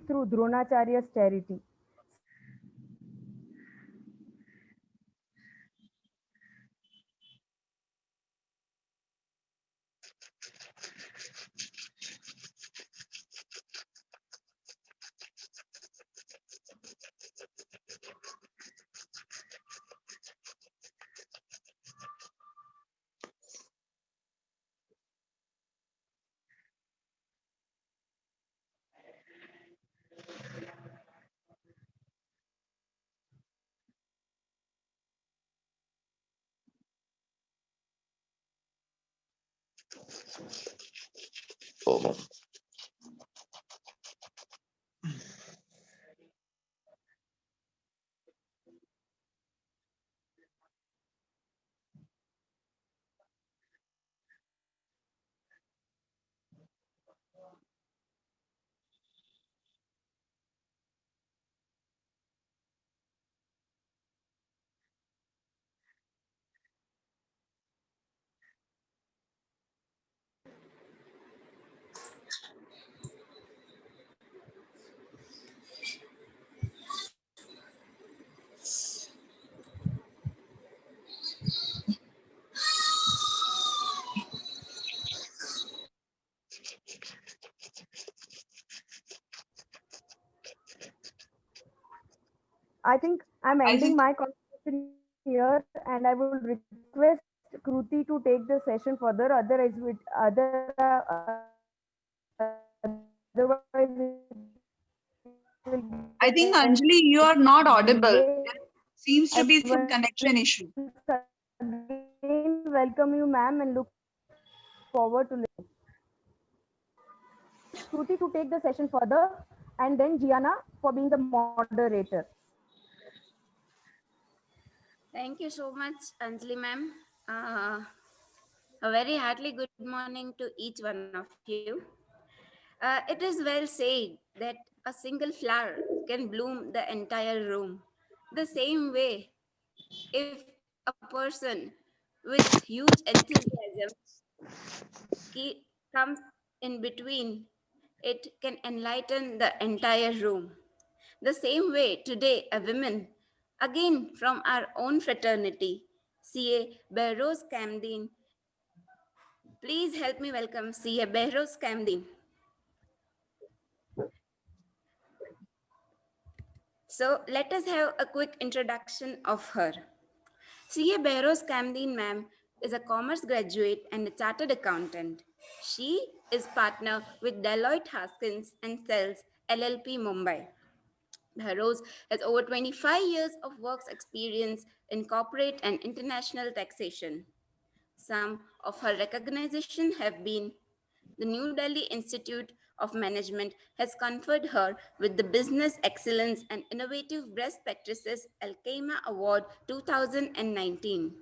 through Dronacharya's charity. I think I'm I ending think my conversation here, and I will request Kruti to take the session further. Otherwise, otherwise it will I get think Anjali, you are not audible. delay. There seems I to be some once connection issue. again welcome you, ma'am, and look forward to listening. Kruti to take the session further, and then Gianna for being the moderator. Thank you so much, Anjali ma'am. A very heartily good morning to each one of you. It is well said that a single flower can bloom the entire room. The same way, if a person with huge enthusiasm comes in between, it can enlighten the entire room. The same way, today, a woman, again from our own fraternity, CA Bahroze Kamdin. Please help me welcome CA Bahroze Kamdin. So let us have a quick introduction of her. CA Bahroze Kamdin ma'am is a commerce graduate and a chartered accountant. She is partner with Deloitte Haskins and Sells LLP Mumbai. Bahroze has over 25 years of works experience in corporate and international taxation. Some of her recognitions have been the New Delhi Institute of Management has conferred her with the Business Excellence and Innovative Best Practices Alkeima Award 2019.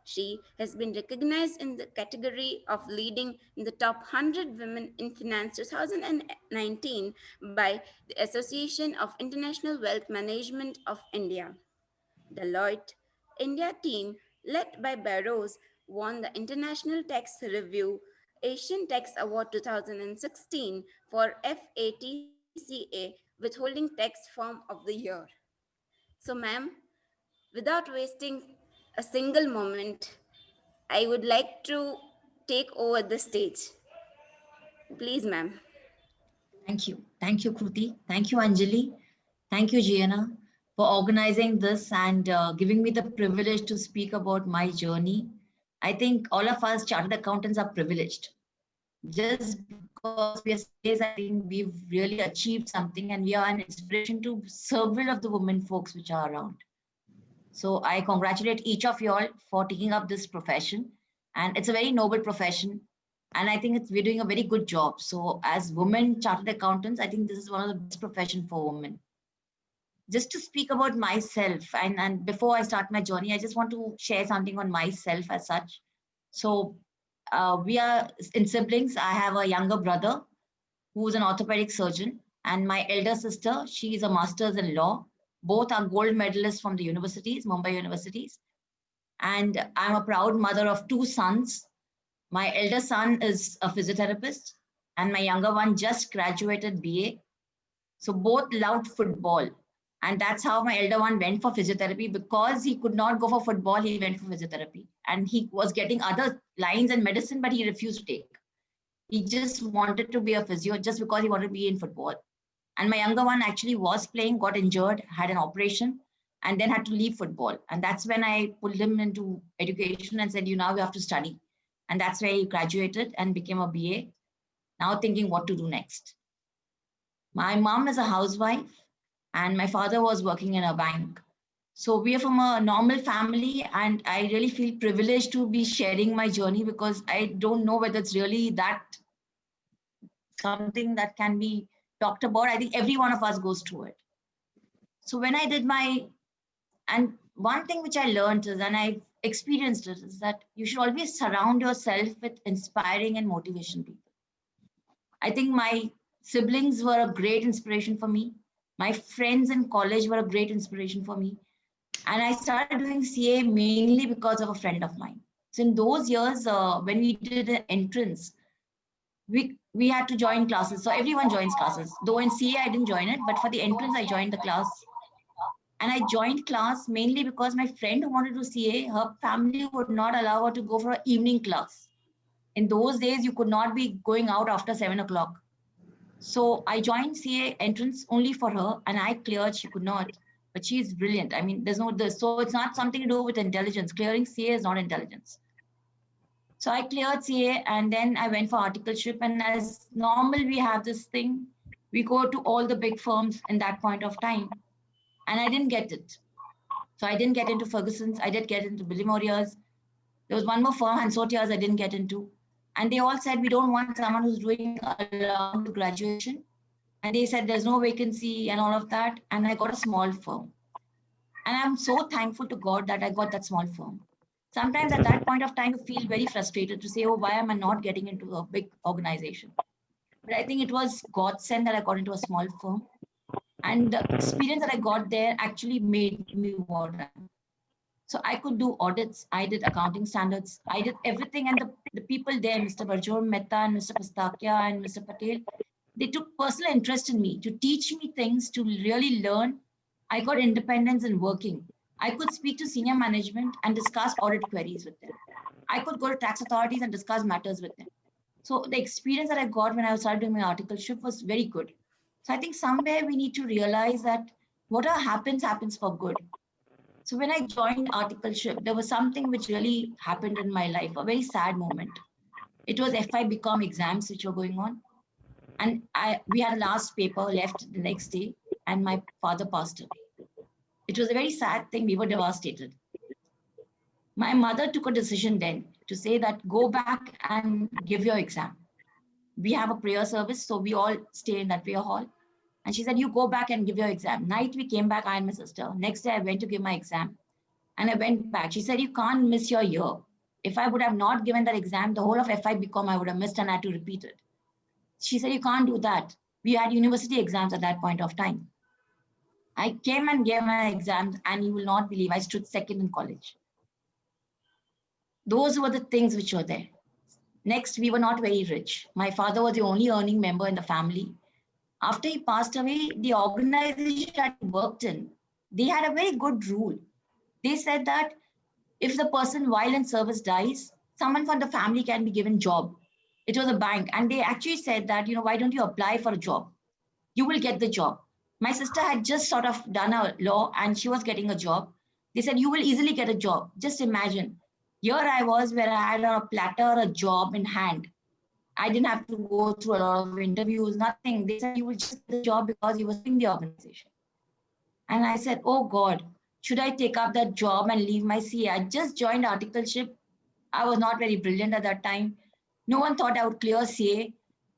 She has been recognized in the category of leading in the top 100 women in finance 2019 by the Association of International Wealth Management of India. Deloitte India team, led by Bahroze, won the International Tax Review Asian Tax Award 2016 for FATCA Withholding Tax Firm of the Year. So, ma'am, without wasting a single moment, I would like to take over the stage. Please, ma'am. Thank you. Thank you, Kruti. Thank you, Anjali. Thank you, Gianna, for organizing this and giving me the privilege to speak about my journey. I think all of us chartered accountants are privileged. Just because we are CAs, I think we've really achieved something and we are an inspiration to several of the women folks which are around. So I congratulate each of you all for taking up this profession. And it's a very noble profession. And I think we're doing a very good job. So as women chartered accountants, I think this is one of the best professions for women. Just to speak about myself, and before I start my journey, I just want to share something on myself as such. So we are in siblings. I have a younger brother who is an orthopedic surgeon, and my elder sister, she is a master's in law. Both are gold medalists from the universities, Mumbai universities. And I'm a proud mother of two sons. My elder son is a physiotherapist, and my younger one just graduated BA. So both loved football. And that's how my elder one went for physiotherapy. Because he could not go for football, he went for physiotherapy. And he was getting other lines and medicine, but he refused to take. He just wanted to be a physio just because he wanted to be in football. And my younger one actually was playing, got injured, had an operation, and then had to leave football. And that's when I pulled him into education and said, now you have to study. And that's where he graduated and became a BA. Now thinking what to do next. My mom is a housewife and my father was working in a bank. So we are from a normal family, and I really feel privileged to be sharing my journey, because I don't know whether it's really that something that can be talked about. I think every one of us goes through it. So when I did and one thing which I learned is, and I experienced it, is that you should always surround yourself with inspiring and motivation people. I think my siblings were a great inspiration for me. My friends in college were a great inspiration for me. And I started doing CA mainly because of a friend of mine. So in those years, when we did an entrance, we had to join classes. So everyone joins classes. Though in CA, I didn't join it, but for the entrance, I joined the class. And I joined class mainly because my friend who wanted to CA, her family would not allow her to go for an evening class. In those days, you could not be going out after 7 o'clock. So I joined CA entrance only for her, and I cleared. She could not, but she is brilliant. I mean, there's no this. So it's not something to do with intelligence. Clearing CA is not intelligence. So I cleared CA, and then I went for articleship. And as normal, we have this thing. We go to all the big firms in that point of time, and I didn't get it. So I didn't get into Ferguson's. I did get into Billimoria's. There was one more firm, Hansotia's, I didn't get into. And they all said, we don't want someone who's doing along to graduation. And they said, there's no vacancy and all of that. And I got a small firm. And I'm so thankful to God that I got that small firm. Sometimes at that point of time, you feel very frustrated to say, oh, why am I not getting into a big organization? But I think it was God sent that I got into a small firm. And the experience that I got there actually made me what I am. So I could do audits. I did accounting standards. I did everything. And the people there, Mr. Barjor Mehta and Mr. Pastakia and Mr. Patel, they took personal interest in me to teach me things, to really learn. I got independence in working. I could speak to senior management and discuss audit queries with them. I could go to tax authorities and discuss matters with them. So the experience that I got when I started doing my articleship was very good. So I think somewhere we need to realize that whatever happens, happens for good. So when I joined articleship, there was something which really happened in my life, a very sad moment. It was FI BCom exams which were going on. And we had a last paper left the next day, and my father passed away. It was a very sad thing. We were devastated. My mother took a decision then to say that go back and give your exam. We have a prayer service, so we all stay in that prayer hall. And she said, you go back and give your exam. Night we came back, I and my sister. Next day I went to give my exam. And I went back. She said, you can't miss your year. If I would have not given that exam, the whole of FI BCom I would have missed and I had to repeat it. She said, you can't do that. We had university exams at that point of time. I came and gave my exams, and you will not believe I stood second in college. Those were the things which were there. Next, we were not very rich. My father was the only earning member in the family. After he passed away, the organization that he worked in, they had a very good rule. They said that if the person while in service dies, someone from the family can be given job. It was a bank. And they actually said that, why don't you apply for a job? You will get the job. My sister had just sort of done a law and she was getting a job. They said, you will easily get a job. Just imagine. Here I was where I had on a platter a job in hand. I didn't have to go through a lot of interviews, nothing. They said, you will just get the job because you were in the organization. And I said, oh God, should I take up that job and leave my CA? I just joined articleship. I was not very brilliant at that time. No one thought I would clear CA.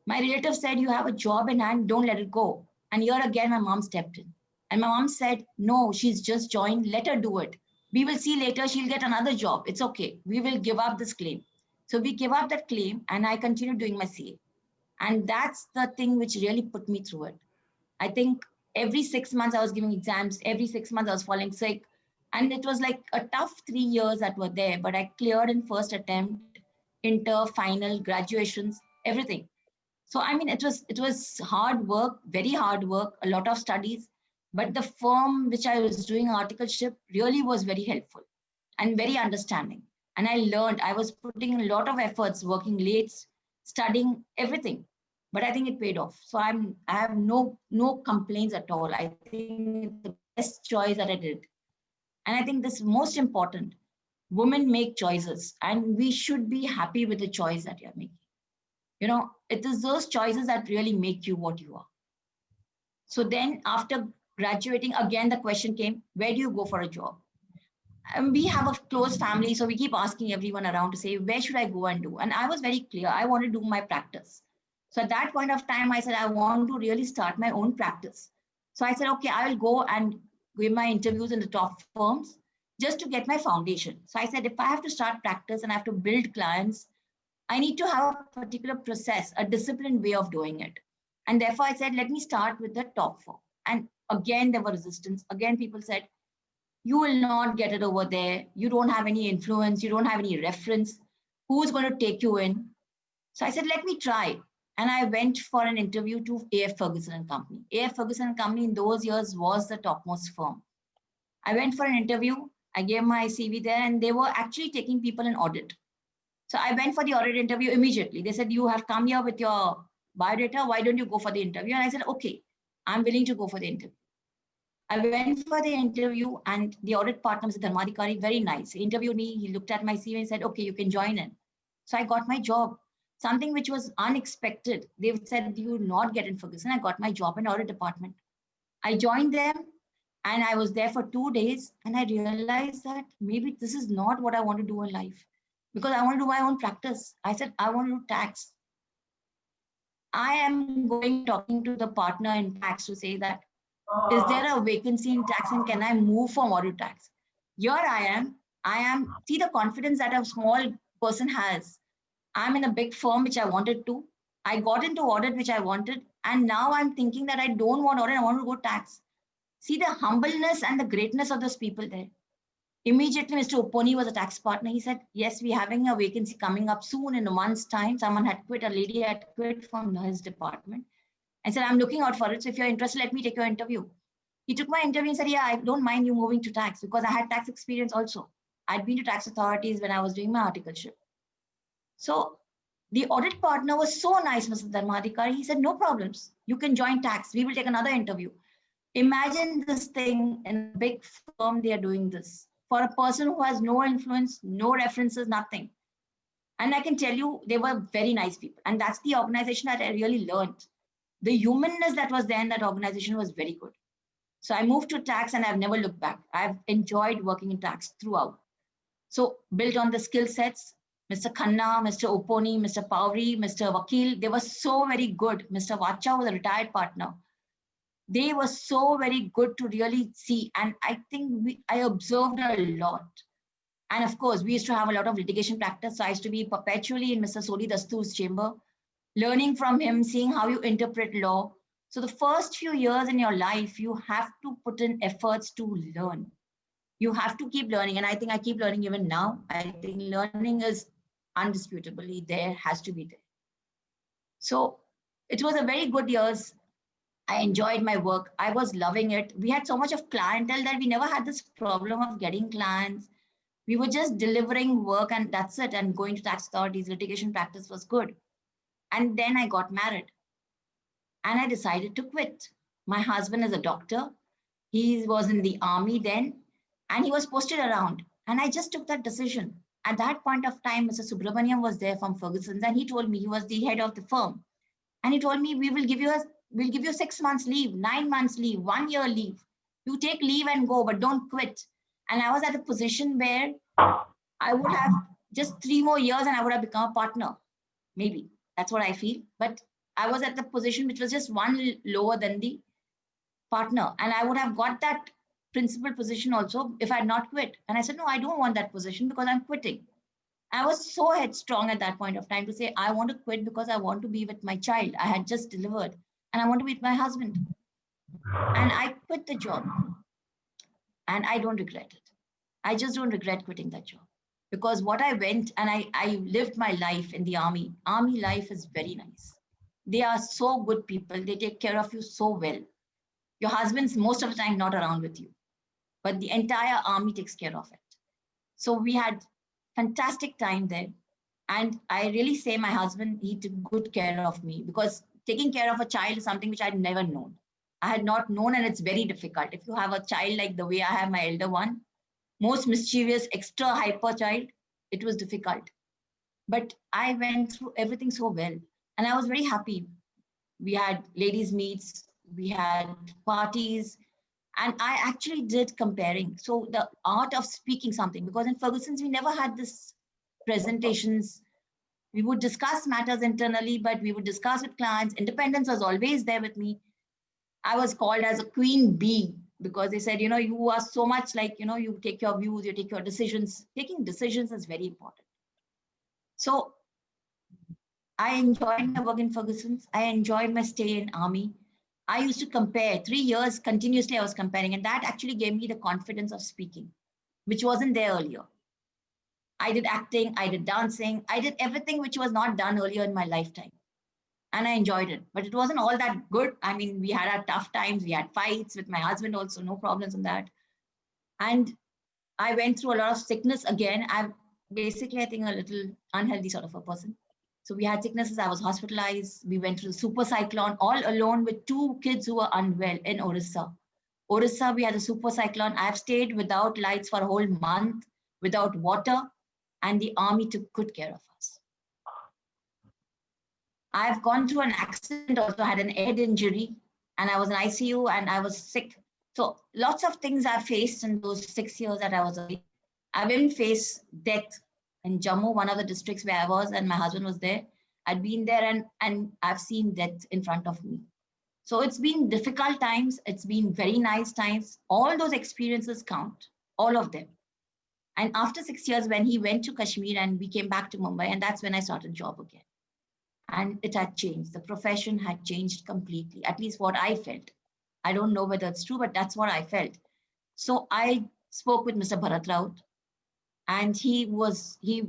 My relative said, you have a job in hand, don't let it go. And here again, my mom stepped in. And my mom said, no, she's just joined, let her do it. We will see later, she'll get another job. It's okay. We will give up this claim. So we gave up that claim and I continued doing my CA. And that's the thing which really put me through it. I think every 6 months I was giving exams. Every 6 months I was falling sick. And it was like a tough 3 years that were there, but I cleared in first attempt, inter, final, graduations, everything. So, I mean, it was hard work, very hard work, a lot of studies, but the firm which I was doing articleship really was very helpful and very understanding. And I learned, I was putting a lot of efforts, working late, studying everything, but I think it paid off. So I have no complaints at all. I think it's the best choice that I did. And I think this is most important. Women make choices and we should be happy with the choice that you're making. You know, it is those choices that really make you what you are. So then after graduating, again, the question came, where do you go for a job? And we have a close family, so we keep asking everyone around to say, where should I go and do? And I was very clear, I want to do my practice. So at that point of time, I said, I want to really start my own practice. So I said, okay, I will go and give my interviews in the top firms just to get my foundation. So I said, if I have to start practice and I have to build clients, I need to have a particular process, a disciplined way of doing it. And therefore I said, let me start with the top firm. And again, there were resistance. Again, people said, you will not get it over there. You don't have any influence. You don't have any reference. Who's going to take you in? So I said, let me try. And I went for an interview to A.F. Ferguson and Company. A.F. Ferguson and Company in those years was the topmost firm. I went for an interview. I gave my CV there and they were actually taking people in audit. So I went for the audit interview immediately. They said, you have come here with your biodata. Why don't you go for the interview? And I said, okay, I'm willing to go for the interview. I went for the interview and the audit partner, Mr. Dharmadhikari, very nice. He interviewed me. He looked at my CV and said, okay, you can join in. So I got my job, something which was unexpected. They said, you will not get in Ferguson. I got my job in audit department. I joined them and I was there for 2 days. And I realized that maybe this is not what I want to do in life because I want to do my own practice. I said, I want to do tax. I am going talking to the partner in tax to say that, is there a vacancy in tax and can I move from audit tax? Here I am, see the confidence that a small person has. I'm in a big firm, which I wanted to. I got into audit, which I wanted. And now I'm thinking that I don't want audit, I want to go tax. See the humbleness and the greatness of those people there. Immediately, Mr. Upponi was a tax partner. He said, yes, we're having a vacancy coming up soon in a month's time. Someone had quit, a lady had quit from his department. I said, I'm looking out for it. So if you're interested, let me take your interview. He took my interview and said, yeah, I don't mind you moving to tax because I had tax experience also. I'd been to tax authorities when I was doing my articleship. So the audit partner was so nice, Mr. Dharmadhikari. He said, no problems. You can join tax. We will take another interview. Imagine this thing in a big firm, they are doing this. For a person who has no influence, no references, nothing. And I can tell you, they were very nice people. And that's the organization that I really learned. The humanness that was there in that organization was very good. So I moved to tax and I've never looked back. I've enjoyed working in tax throughout. So built on the skill sets, Mr. Khanna, Mr. Upponi, Mr. Pauri, Mr. Vakil, they were so very good. Mr. Vacha was a retired partner. They were so very good to really see. And I think I observed a lot. And of course, we used to have a lot of litigation practice. So I used to be perpetually in Mr. Soli Dastoor's chamber, learning from him, seeing how you interpret law. So the first few years in your life, you have to put in efforts to learn. You have to keep learning. And I think I keep learning even now. I think learning is undisputably there, has to be there. So it was a very good years. I enjoyed my work. I was loving it. We had so much of clientele that we never had this problem of getting clients. We were just delivering work and that's it. And going to tax authorities, litigation practice was good. And then I got married and I decided to quit. My husband is a doctor. He was in the army then and he was posted around. And I just took that decision. At that point of time, Mr. Subramaniam was there from Ferguson's and he told me, he was the head of the firm. And he told me, we'll give you 6 months leave, 9 months leave, 1 year leave. You take leave and go, but don't quit. And I was at a position where I would have just 3 more years and I would have become a partner. Maybe that's what I feel. But I was at the position which was just one lower than the partner. And I would have got that principal position also if I had not quit. And I said, no, I don't want that position because I'm quitting. I was so headstrong at that point of time to say, I want to quit because I want to be with my child. I had just delivered and I want to be with my husband. And I quit the job and I don't regret it. I just don't regret quitting that job because what I went and I lived my life in the army. Army life is very nice. They are so good people. They take care of you so well. Your husband's most of the time not around with you, but the entire army takes care of it. So we had fantastic time there. And I really say my husband, he took good care of me, because taking care of a child is something which I'd never known. I had not known, and it's very difficult. If you have a child like the way I have my elder one, most mischievous, extra hyper child, it was difficult. But I went through everything so well. And I was very happy. We had ladies' meets, we had parties, and I actually did comparing. So the art of speaking something, because in Ferguson's, we never had this presentations. We would discuss matters internally, but we would discuss with clients. Independence was always there with me. I was called as a queen bee, because they said, you are so much like, you take your views, you take your decisions. Taking decisions is very important. So I enjoyed my work in Ferguson's. I enjoyed my stay in army. I used to compare 3 years continuously. I was comparing, and that actually gave me the confidence of speaking, which wasn't there earlier. I did acting, I did dancing, I did everything which was not done earlier in my lifetime. And I enjoyed it, but it wasn't all that good. I mean, we had our tough times. We had fights with my husband also, no problems on that. And I went through a lot of sickness again. I'm basically, I think, a little unhealthy sort of a person. So we had sicknesses. I was hospitalized. We went through the super cyclone all alone with 2 kids who were unwell in Orissa. Orissa, we had a super cyclone. I've stayed without lights for a whole month, without water, and the army took good care of us. I've gone through an accident, also had an head injury, and I was in ICU and I was sick. So lots of things I've faced in those 6 years that I was away. I've even faced death in Jammu, one of the districts where I was, and my husband was there. I'd been there and I've seen death in front of me. So it's been difficult times. It's been very nice times. All those experiences count, all of them. And after 6 years, when he went to Kashmir and we came back to Mumbai, and that's when I started job again. And it had changed. The profession had changed completely, at least what I felt. I don't know whether it's true, but that's what I felt. So I spoke with Mr. Bharat Raut, and he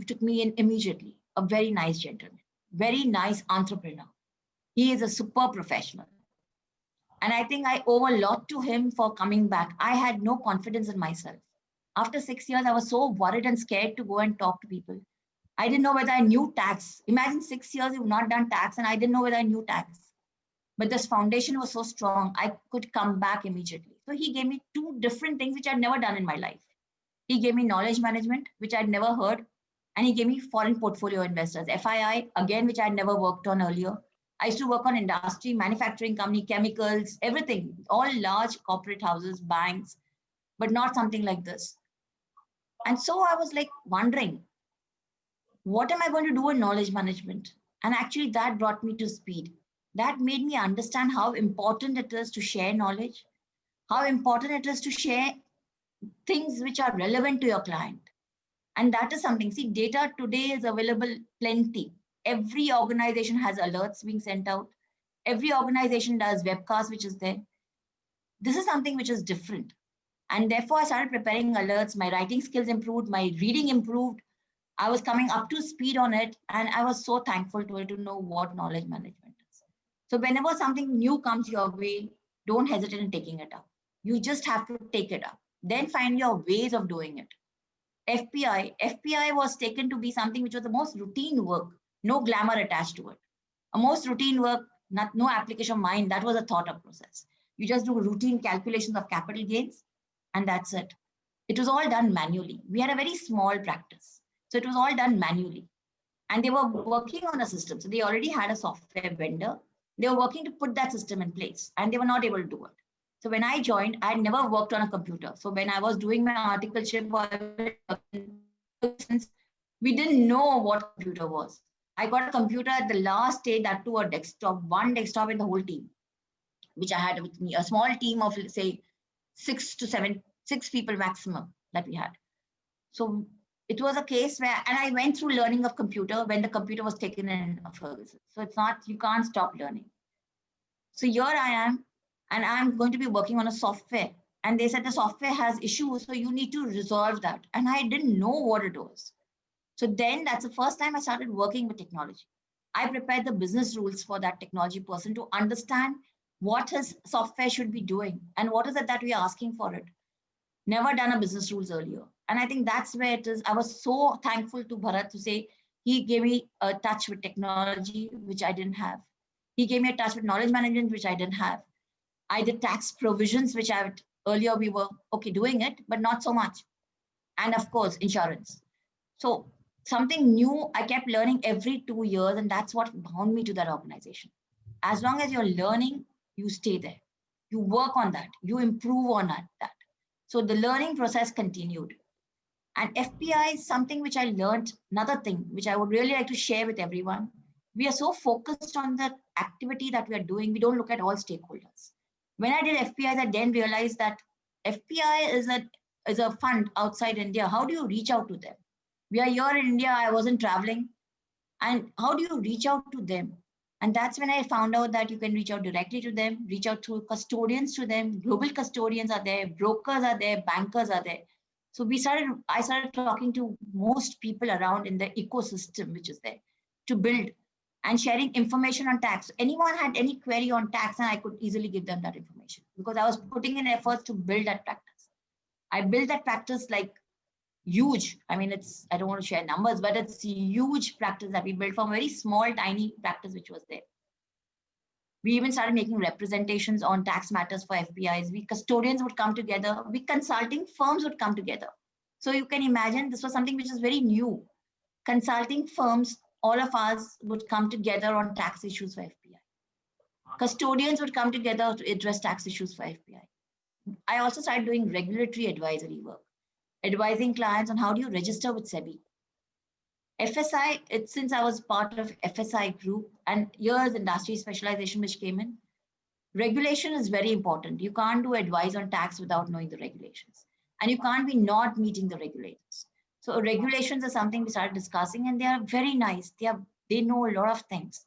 took me in immediately. A very nice gentleman, very nice entrepreneur. He is a super professional. And I think I owe a lot to him for coming back. I had no confidence in myself. After 6 years, I was so worried and scared to go and talk to people. I didn't know whether I knew tax. Imagine 6 years you've not done tax, and I didn't know whether I knew tax. But this foundation was so strong, I could come back immediately. So he gave me 2 different things which I'd never done in my life. He gave me knowledge management, which I'd never heard. And he gave me foreign portfolio investors, FII, again, which I'd never worked on earlier. I used to work on industry, manufacturing company, chemicals, everything, all large corporate houses, banks, but not something like this. And so I was like wondering, what am I going to do in knowledge management? And actually that brought me to speed. That made me understand how important it is to share knowledge, how important it is to share things which are relevant to your client. And that is something, see, data today is available plenty. Every organization has alerts being sent out. Every organization does webcasts, which is there. This is something which is different. And therefore I started preparing alerts. My writing skills improved, my reading improved. I was coming up to speed on it. And I was so thankful to it to know what knowledge management is. So whenever something new comes your way, don't hesitate in taking it up. You just have to take it up. Then find your ways of doing it. FPI was taken to be something which was the most routine work, no glamour attached to it. A most routine work, no application of mind, that was a thought up process. You just do routine calculations of capital gains, and that's it. It was all done manually. We had a very small practice. So it was all done manually. And they were working on a system. So they already had a software vendor. They were working to put that system in place, and they were not able to do it. So when I joined, I had never worked on a computer. So when I was doing my articleship, we didn't know what computer was. I got a computer at the last stage, that to a desktop, one desktop in the whole team, which I had with me, a small team of, say, 6 people maximum that we had. So it was a case where, and I went through learning of computer when the computer was taken in Ferguson. So it's not, you can't stop learning. So here I am, and I'm going to be working on a software. And they said the software has issues, so you need to resolve that. And I didn't know what it was. So then that's the first time I started working with technology. I prepared the business rules for that technology person to understand what his software should be doing and what is it that we are asking for it. Never done a business rules earlier. And I think that's where it is. I was so thankful to Bharat to say he gave me a touch with technology, which I didn't have. He gave me a touch with knowledge management, which I didn't have. I did tax provisions, which earlier we were okay doing it, but not so much. And of course, insurance. So something new, I kept learning every 2 years, and that's what bound me to that organization. As long as you're learning, you stay there. You work on that. You improve on that. So the learning process continued. And FPI is something which I learned, another thing which I would really like to share with everyone. We are so focused on the activity that we are doing, we don't look at all stakeholders. When I did FPI, I then realized that FPI is a fund outside India. How do you reach out to them? We are here in India, I wasn't traveling. And how do you reach out to them? And that's when I found out that you can reach out directly to them, reach out to custodians to them. Global custodians are there, brokers are there, bankers are there. So I started talking to most people around in the ecosystem, which is there, to build and sharing information on tax. Anyone had any query on tax, and I could easily give them that information because I was putting in efforts to build that practice. I built that practice like huge. I mean, I don't want to share numbers, but it's a huge practice that we built from a very small, tiny practice, which was there. We even started making representations on tax matters for FPIs. We custodians would come together. We consulting firms would come together. So you can imagine this was something which is very new. Consulting firms, all of us would come together on tax issues for FPI. Custodians would come together to address tax issues for FPI. I also started doing regulatory advisory work, advising clients on how do you register with SEBI. FSI, since I was part of FSI group and years industry specialization which came in, regulation is very important. You can't do advice on tax without knowing the regulations. And you can't be not meeting the regulators. So regulations are something we started discussing and they are very nice. They know a lot of things.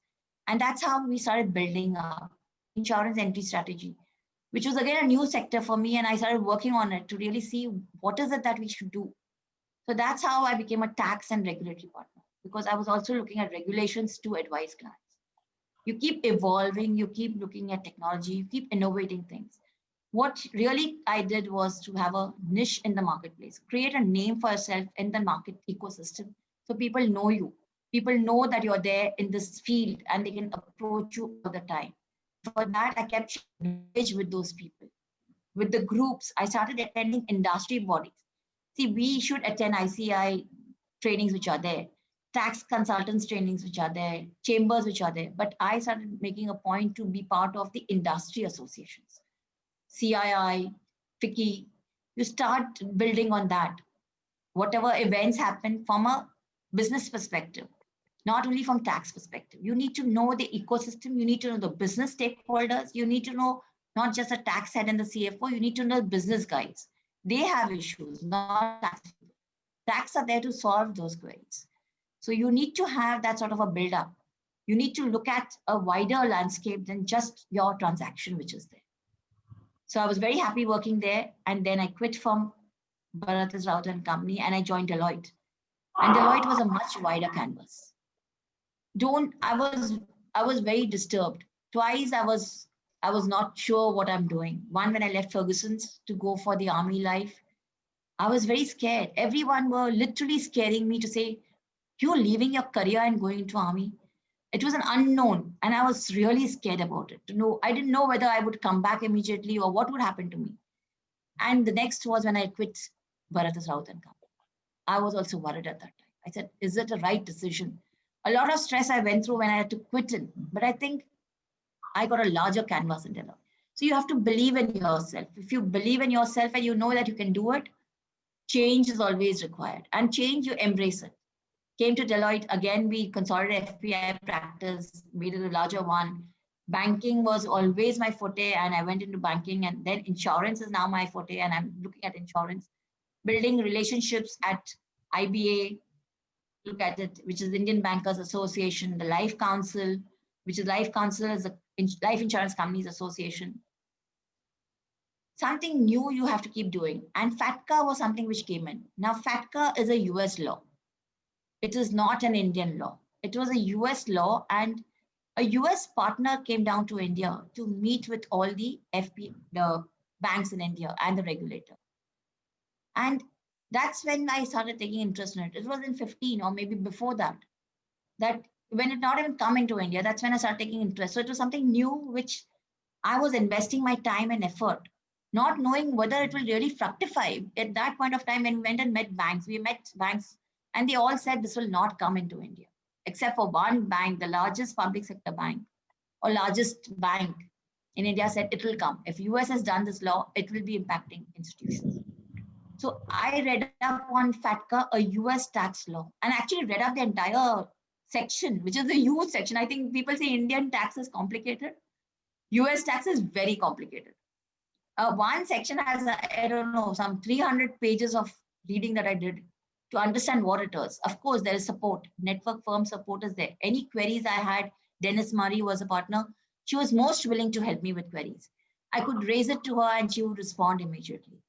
And that's how we started building up insurance entry strategy, which was again a new sector for me. And I started working on it to really see what is it that we should do. So that's how I became a tax and regulatory partner, because I was also looking at regulations to advise clients. You keep evolving, you keep looking at technology, you keep innovating things. What really I did was to have a niche in the marketplace, create a name for yourself in the market ecosystem so people know you. People know that you're there in this field and they can approach you all the time. For that, I kept engaged with those people. With the groups, I started attending industry bodies. See, we should attend ICAI trainings which are there, tax consultants trainings which are there, chambers which are there. But I started making a point to be part of the industry associations, CII, FICCI. You start building on that. Whatever events happen from a business perspective, not only from tax perspective. You need to know the ecosystem. You need to know the business stakeholders. You need to know not just a tax head and the CFO. You need to know business guys. They have issues, not tax. Tax are there to solve those queries. So you need to have that sort of a build-up. You need to look at a wider landscape than just your transaction, which is there. So I was very happy working there. And then I quit from Bahroze Kamdin and I joined Deloitte. And Deloitte was a much wider canvas. I was very disturbed. Twice I was not sure what I'm doing. One, when I left Ferguson's to go for the army life, I was very scared. Everyone were literally scaring me to say, you're leaving your career and going into army. It was an unknown. And I was really scared about it. I didn't know whether I would come back immediately or what would happen to me. And the next was when I quit Bahroze Kamdin. I was also worried at that time. I said, is it a right decision? A lot of stress I went through when I had to quit it. But I think I got a larger canvas in Deloitte. So you have to believe in yourself. If you believe in yourself and you know that you can do it, change is always required. And change, you embrace it. Came to Deloitte, again, we consolidated FPI practice, made it a larger one. Banking was always my forte and I went into banking, and then insurance is now my forte and I'm looking at insurance. Building relationships at IBA, look at it, which is Indian Bankers Association, the Life Council, which is Life Council is a Life Insurance Companies Association. Something new you have to keep doing. And FATCA was something which came in. Now, FATCA is a US law. It is not an Indian law. It was a US law, and a US partner came down to India to meet with all the the banks in India and the regulator. And that's when I started taking interest in it. It was in 15 or maybe before that, that when it not even come into India, that's when I started taking interest. So it was something new, which I was investing my time and effort, not knowing whether it will really fructify. At that point of time, when we went and met banks, and they all said this will not come into India, except for one bank, the largest public sector bank or largest bank in India said it will come. If US has done this law, it will be impacting institutions. So I read up on FATCA, a US tax law, and actually read up the entire section, which is a huge section. I think people say Indian tax is complicated. US tax is very complicated. One section has, I don't know, some 300 pages of reading that I did to understand what it is. Of course, there is support. Network firm support is there. Any queries I had, Dennis Murray was a partner. She was most willing to help me with queries. I could raise it to her and she would respond immediately.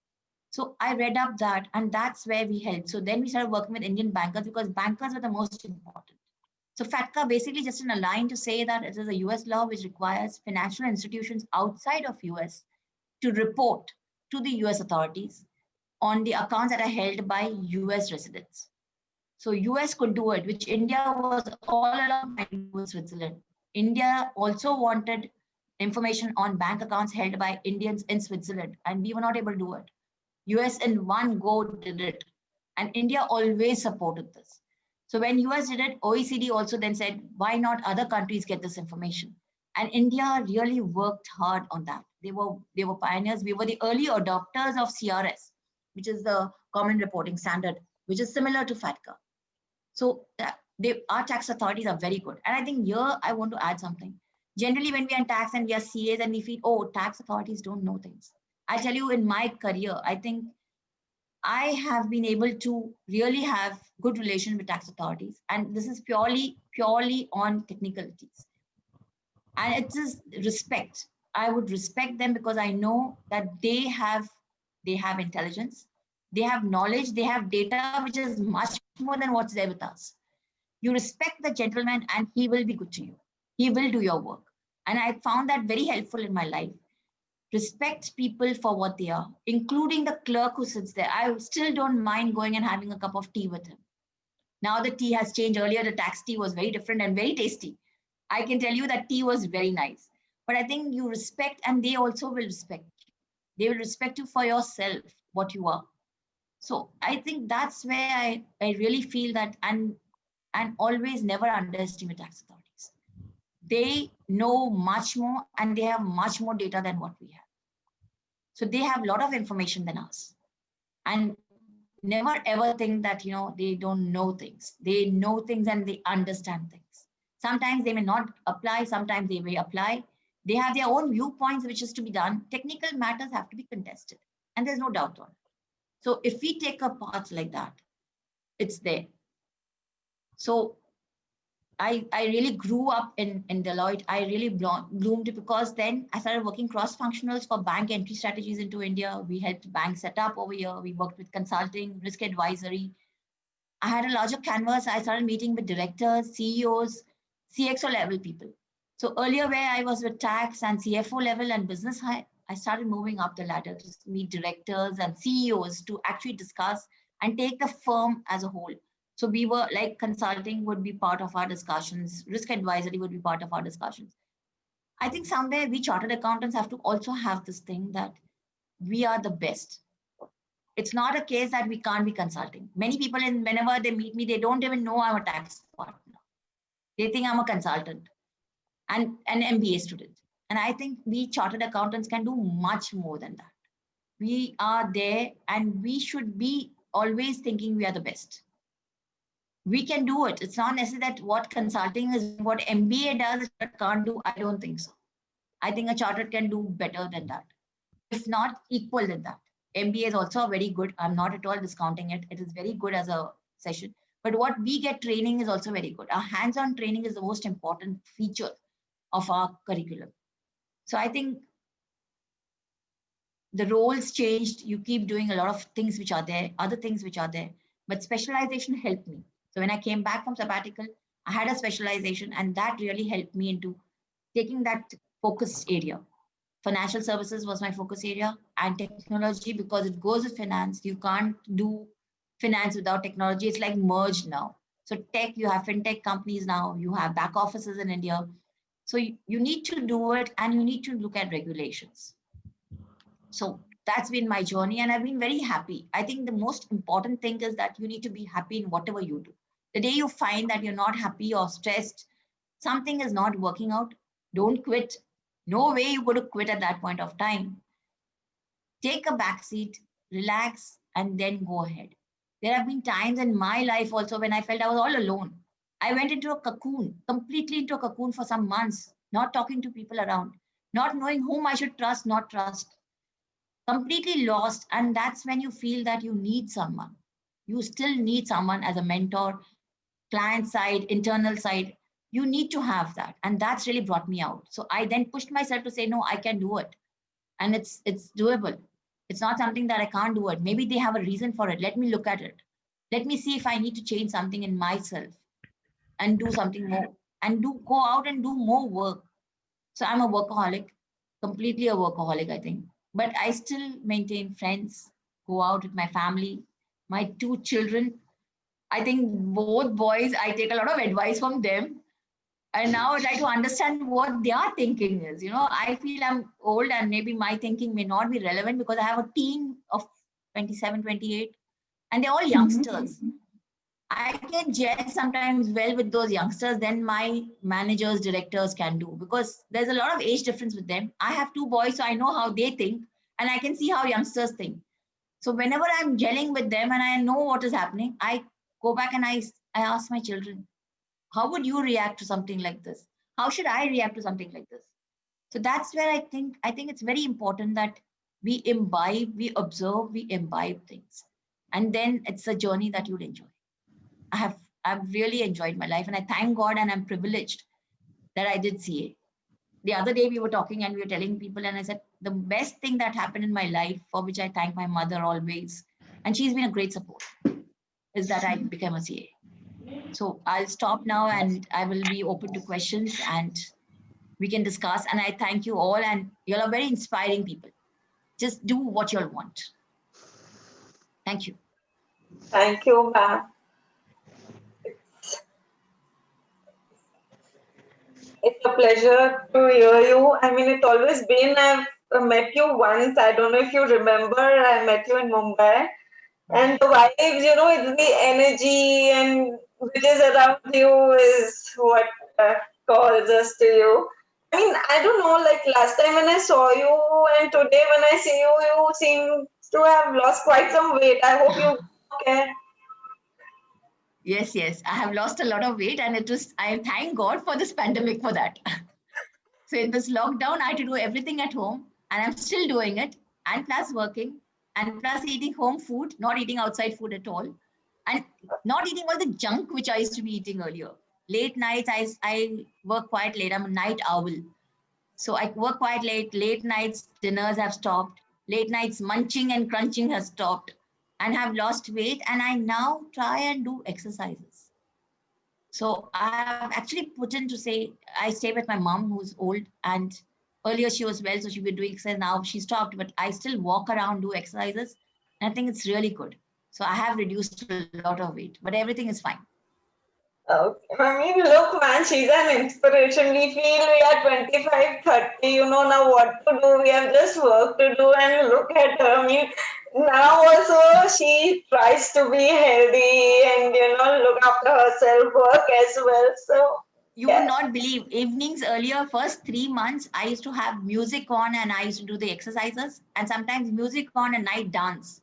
So I read up that, and that's where we helped. So then we started working with Indian bankers because bankers were the most important. So FATCA basically just in a line to say that it is a US law which requires financial institutions outside of US to report to the US authorities on the accounts that are held by US residents. So US could do it, which India was all along with Switzerland. India also wanted information on bank accounts held by Indians in Switzerland, and we were not able to do it. US in one go did it, and India always supported this. So when US did it, OECD also then said, why not other countries get this information? And India really worked hard on that. They were pioneers. We were the early adopters of CRS, which is the Common Reporting Standard, which is similar to FATCA. So our tax authorities are very good. And I think here I want to add something. Generally, when we are in tax and we are CAs and we feel, oh, tax authorities don't know things. I tell you, in my career, I think I have been able to really have good relation with tax authorities. And this is purely on technicalities. And it is respect. I would respect them because I know that they have intelligence, they have knowledge, they have data, which is much more than what's there with us. You respect the gentleman and he will be good to you. He will do your work. And I found that very helpful in my life. Respect people for what they are, including the clerk who sits there. I still don't mind going and having a cup of tea with him. Now the tea has changed. Earlier, the tax tea was very different and very tasty. I can tell you that tea was very nice. But I think you respect, and they also will respect you. They will respect you for yourself, what you are. So I think that's where I really feel that, and always never underestimate tax authorities. They know much more and they have much more data than what we have. So they have a lot of information than us. And never ever think that, they don't know things. They know things and they understand things. Sometimes they may not apply, sometimes they may apply. They have their own viewpoints, which is to be done. Technical matters have to be contested. And there's no doubt on it. So if we take a path like that, it's there. So I really grew up in Deloitte. I really bloomed because then I started working cross-functionals for bank entry strategies into India. We helped banks set up over here. We worked with consulting, risk advisory. I had a larger canvas. I started meeting with directors, CEOs, CXO level people. So earlier where I was with tax and CFO level and business high, I started moving up the ladder to meet directors and CEOs to actually discuss and take the firm as a whole. So we were like consulting would be part of our discussions. Risk advisory would be part of our discussions. I think somewhere we chartered accountants have to also have this thing that we are the best. It's not a case that we can't be consulting. Many people, whenever they meet me, they don't even know I'm a tax partner. They think I'm a consultant and an MBA student. And I think we chartered accountants can do much more than that. We are there and we should be always thinking we are the best. We can do it. It's not necessary that what consulting is, what MBA does, it can't do. I don't think so. I think a chartered can do better than that. If not equal than that. MBA is also very good. I'm not at all discounting it. It is very good as a session. But what we get training is also very good. Our hands-on training is the most important feature of our curriculum. So I think the roles changed. You keep doing a lot of things which are there, other things which are there. But specialization helped me. So when I came back from sabbatical, I had a specialization, and that really helped me into taking that focus area. Financial services was my focus area, and technology, because it goes with finance. You can't do finance without technology. It's like merged now. So tech, you have fintech companies now, you have back offices in India. So you need to do it, and you need to look at regulations. So that's been my journey, and I've been very happy. I think the most important thing is that you need to be happy in whatever you do. The day you find that you're not happy or stressed, something is not working out, don't quit. No way you're going to quit at that point of time. Take a back seat, relax, and then go ahead. There have been times in my life also when I felt I was all alone. I went into a cocoon, completely into a cocoon for some months, not talking to people around, not knowing whom I should trust, not trust, completely lost. And that's when you feel that you need someone. You still need someone as a mentor, client side, internal side. You need to have that. And that's really brought me out. So I then pushed myself to say, no, I can do it. And it's doable. It's not something that I can't do it. Maybe they have a reason for it. Let me look at it. Let me see if I need to change something in myself and do something more and go out and do more work. So I'm a workaholic, completely a workaholic, I think. But I still maintain friends, go out with my family, my two children. I think both boys, I take a lot of advice from them. And now I try to understand what their thinking is. I feel I'm old and maybe my thinking may not be relevant because I have a team of 27, 28, and they're all youngsters. I can gel sometimes well with those youngsters than my managers, directors can do, because there's a lot of age difference with them. I have two boys, so I know how they think, and I can see how youngsters think. So whenever I'm gelling with them and I know what is happening, I go back and I ask my children, how would you react to something like this? How should I react to something like this? So that's where I think it's very important that we imbibe, we observe, we imbibe things. And then it's a journey that you'll enjoy. I've really enjoyed my life, and I thank God, and I'm privileged that I did CA. The other day we were talking and we were telling people, and I said, the best thing that happened in my life, for which I thank my mother always, and she's been a great support, is that I became a CA. So I'll stop now and I will be open to questions and we can discuss. And I thank you all, and you all are very inspiring people. Just do what you all want. Thank you. Thank you, ma'am. It's a pleasure to hear you. I mean, it's always been, I've met you once. I don't know if you remember, I met you in Mumbai. And the vibes, it's the energy and which is around you is what calls us to you. I mean, I don't know, like last time when I saw you and today when I see you, you seem to have lost quite some weight. I hope you okay. Yes. I have lost a lot of weight, and I thank God for this pandemic for that. So in this lockdown, I had to do everything at home, and I'm still doing it, and plus working, and plus eating home food, not eating outside food at all, and not eating all the junk which I used to be eating earlier. Late nights, I work quite late. I'm a night owl. So I work quite late. Late nights, dinners have stopped. Late nights, munching and crunching has stopped, and have lost weight. And I now try and do exercises. So I have actually put in to say, I stay with my mom who's old, and earlier she was well, so she was doing exercise. Now she stopped, but I still walk around, do exercises. And I think it's really good. So I have reduced a lot of weight, but everything is fine. Okay. I mean, look, man, she's an inspiration. We feel we are 25, 30, now what to do. We have just work to do, and look at her. I mean, now also she tries to be healthy and, look after herself, work as well. So, you would not believe, evenings earlier, first 3 months, I used to have music on and I used to do the exercises, and sometimes music on and night dance,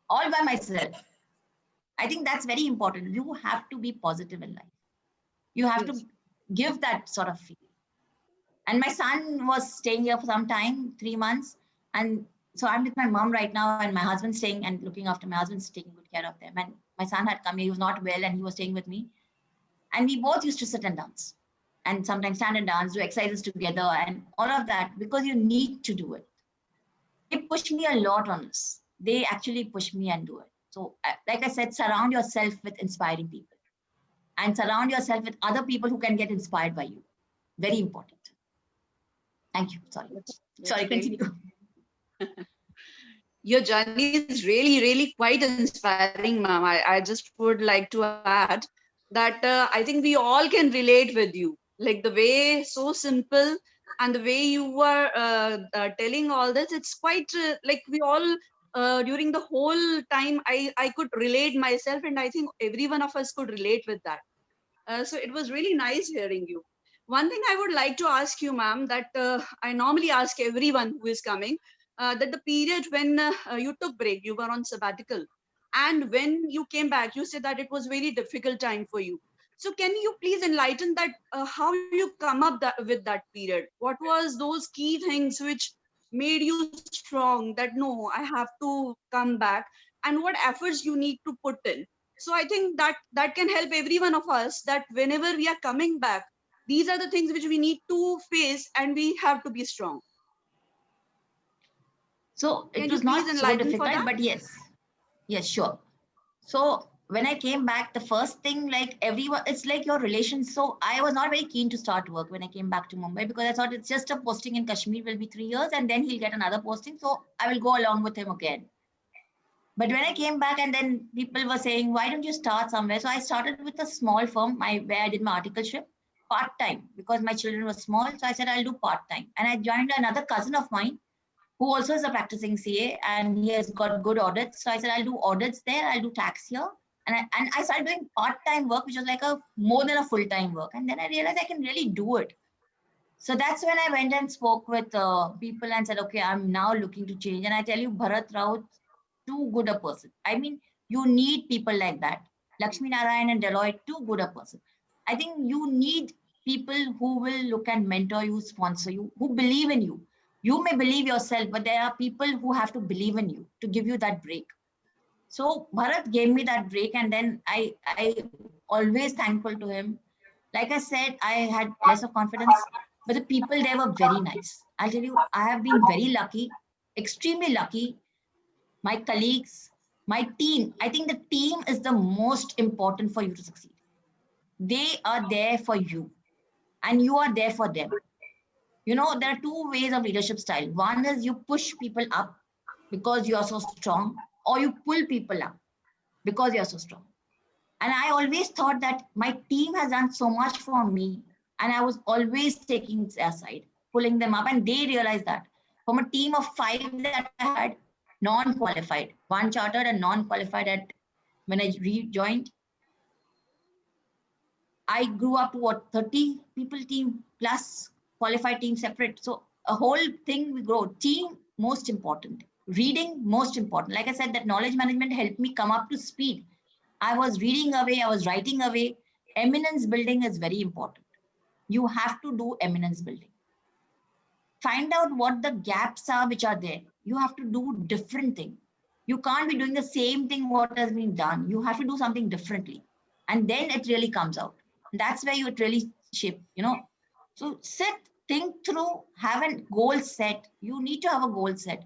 all by myself. I think that's very important. You have to be positive in life. You have to give that sort of feel. And my son was staying here for some time, 3 months. And so I'm with my mom right now, and my husband's staying and looking after my husband's taking good care of them. And my son had come here, he was not well, and he was staying with me. And we both used to sit and dance, and sometimes stand and dance, do exercises together, and all of that, because you need to do it. They push me a lot on this. They actually push me and do it. So like I said, surround yourself with inspiring people. and surround yourself with other people who can get inspired by you. Very important. Thank you. Sorry. Sorry, great. continue. Your journey is really, really quite inspiring, ma'am. I just would like to add that I think we all can relate with you. Like the way so simple and the way you were telling all this, it's quite like we all during the whole time I could relate myself, and I think every one of us could relate with that. So it was really nice hearing you. One thing I would like to ask you, ma'am, that I normally ask everyone who is coming, that the period when you took break, you were on sabbatical, and when you came back, you said that it was very difficult time for you. So can you please enlighten that how you come up with that period? What was those key things which made you strong that no, I have to come back, and what efforts you need to put in? So I think that that can help every one of us, that whenever we are coming back, these are the things which we need to face and we have to be strong. So Can it you was please not so enlighten for difficult, that? but yes. Yes, sure. So when I came back, the first thing, like everyone, it's like your relations. So I was not very keen to start work when I came back to Mumbai, because I thought it's just a posting in Kashmir will be 3 years and then he'll get another posting. So I will go along with him again. But when I came back, and then people were saying, why don't you start somewhere? So I started with a small firm where I did my articleship part-time, because my children were small. So I said, I'll do part-time. And I joined another cousin of mine who also is a practicing CA, and he has got good audits. So I said, I'll do audits there, I'll do tax here. And I started doing part-time work, which was like more than a full-time work. And then I realized I can really do it. So that's when I went and spoke with people and said, okay, I'm now looking to change. And I tell you, Bharat Raut, too good a person. I mean, you need people like that. Lakshmi Narayan and Deloitte, too good a person. I think you need people who will look and mentor you, sponsor you, who believe in you. You may believe yourself, but there are people who have to believe in you to give you that break. So Bharat gave me that break, and then I always thankful to him. Like I said, I had less of confidence, but the people there were very nice. I'll tell you, I have been very lucky, extremely lucky. My colleagues, my team, I think the team is the most important for you to succeed. They are there for you and you are there for them. You know, there are two ways of leadership style. One is you push people up because you are so strong, or you pull people up because you are so strong. And I always thought that my team has done so much for me, and I was always taking their side, pulling them up, and they realized that. From a team of 5 that I had, non-qualified, one chartered and non-qualified when I rejoined, I grew up to what, 30 people team plus qualified team separate. So a whole thing we grow. Team, most important. Reading, most important. Like I said, that knowledge management helped me come up to speed. I was reading away, I was writing away. Eminence building is very important. You have to do eminence building. Find out what the gaps are which are there. You have to do different thing. You can't be doing the same thing what has been done. You have to do something differently. And then it really comes out. That's where you really shape, you know. So sit, think through, have a goal set. You need to have a goal set.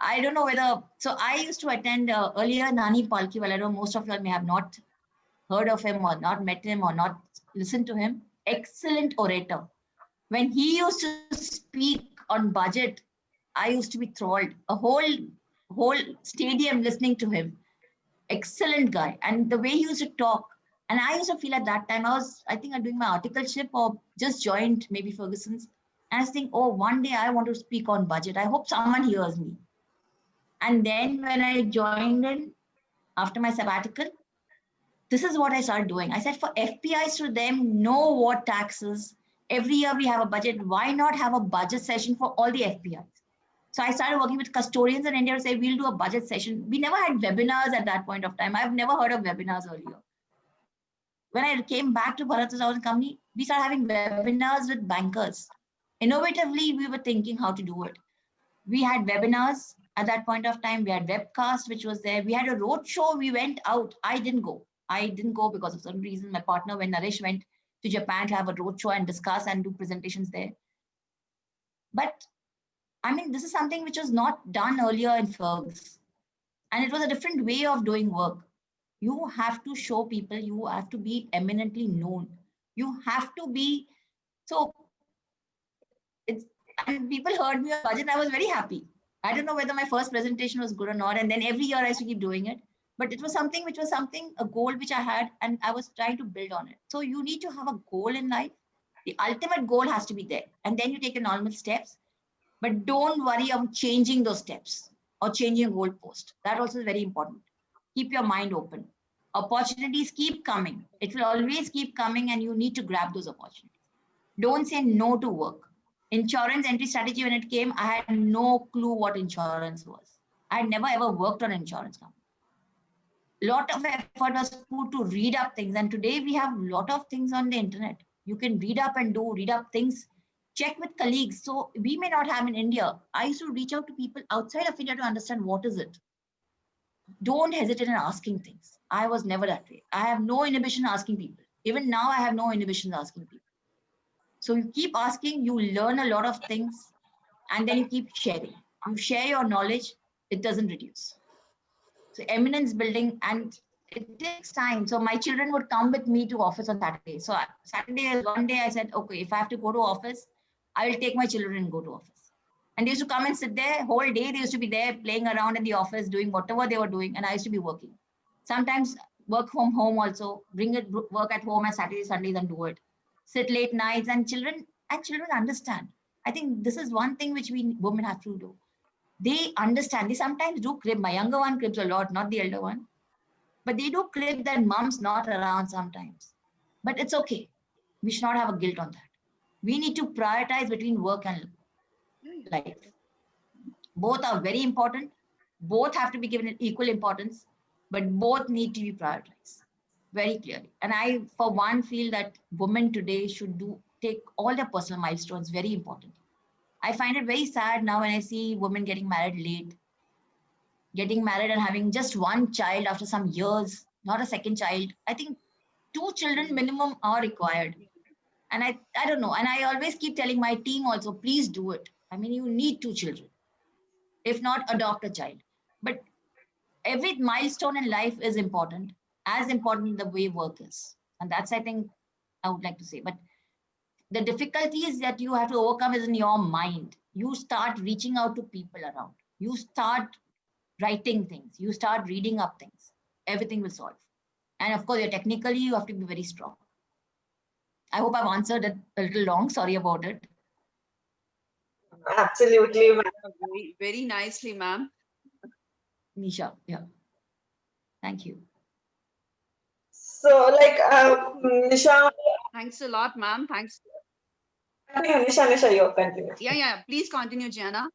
I don't know whether, so I used to attend earlier Nani Palkiwala. Most of you all may have not heard of him or not met him or not listened to him. Excellent orator. When he used to speak on budget, I used to be thrilled. A whole stadium listening to him. Excellent guy. And the way he used to talk. And I used to feel at that time, I think I'm doing my articleship or just joined maybe Ferguson's. And I was thinking, oh, one day I want to speak on budget. I hope someone hears me. And then when I joined in after my sabbatical, this is what I started doing. I said, for FPIs to them, know what taxes. Every year we have a budget. Why not have a budget session for all the FPIs? So I started working with custodians in India to say, we'll do a budget session. We never had webinars at that point of time. I've never heard of webinars earlier. When I came back to Bharat Company, we started having webinars with bankers. Innovatively, we were thinking how to do it. We had webinars at that point of time. We had webcast, which was there. We had a road show. We went out. I didn't go because of some reason. My partner, when Naresh went to Japan to have a road show and discuss and do presentations there. But I mean, this is something which was not done earlier in Fergs. And it was a different way of doing work. You have to show people, you have to be eminently known. You have to be, so it's, and people heard me on budget. I was very happy. I don't know whether my first presentation was good or not. And then every year I used to keep doing it. But it was something, a goal which I had, and I was trying to build on it. So you need to have a goal in life. The ultimate goal has to be there. And then you take your normal steps, but don't worry about changing those steps or changing a goalpost. That also is very important. Keep your mind open. Opportunities keep coming. It will always keep coming, and you need to grab those opportunities. Don't say no to work. Insurance entry strategy, when it came, I had no clue what insurance was. I had never ever worked on an insurance company. Lot of effort was put to read up things. And today we have a lot of things on the internet. You can read up things, check with colleagues. So we may not have in India. I used to reach out to people outside of India to understand what is it. Don't hesitate in asking things. I was never that way. I have no inhibition asking people. Even now, I have no inhibition asking people. So you keep asking, you learn a lot of things, and then you keep sharing. You share your knowledge, it doesn't reduce. So eminence building, and it takes time. So my children would come with me to office on Saturday. So Saturday is one day I said, okay, if I have to go to office, I will take my children and go to office. And they used to come and sit there whole day. They used to be there playing around in the office, doing whatever they were doing. And I used to be working. Sometimes work from home also, bring it, work at home on Saturdays, Sundays and do it. Sit late nights, and children understand. I think this is one thing which we women have to do. They understand. They sometimes do crib. My younger one cribs a lot, not the elder one. But they do crib that mom's not around sometimes. But it's okay. We should not have a guilt on that. We need to prioritize between work and life. Both are very important. Both have to be given equal importance, but both need to be prioritized very clearly. And I, for one, feel that women today should take all their personal milestones very important. I find it very sad now when I see women getting married late, getting married and having just one child after some years, not a second child. I think 2 children minimum are required. And I don't know. And I always keep telling my team also, please do it. I mean, you need 2 children. If not, adopt a child. But every milestone in life is important, as important the way work is. And that's, I think, I would like to say. But the difficulties that you have to overcome is in your mind. You start reaching out to people around. You start writing things. You start reading up things. Everything will solve. And of course, technically, you have to be very strong. I hope I've answered it a little long. Sorry about it. Absolutely. Very, very nicely, ma'am. Nisha, yeah. Thank you. So, like, Nisha. Thanks a lot, ma'am. Thanks. Nisha, you continue. Yeah. Please continue, Jana.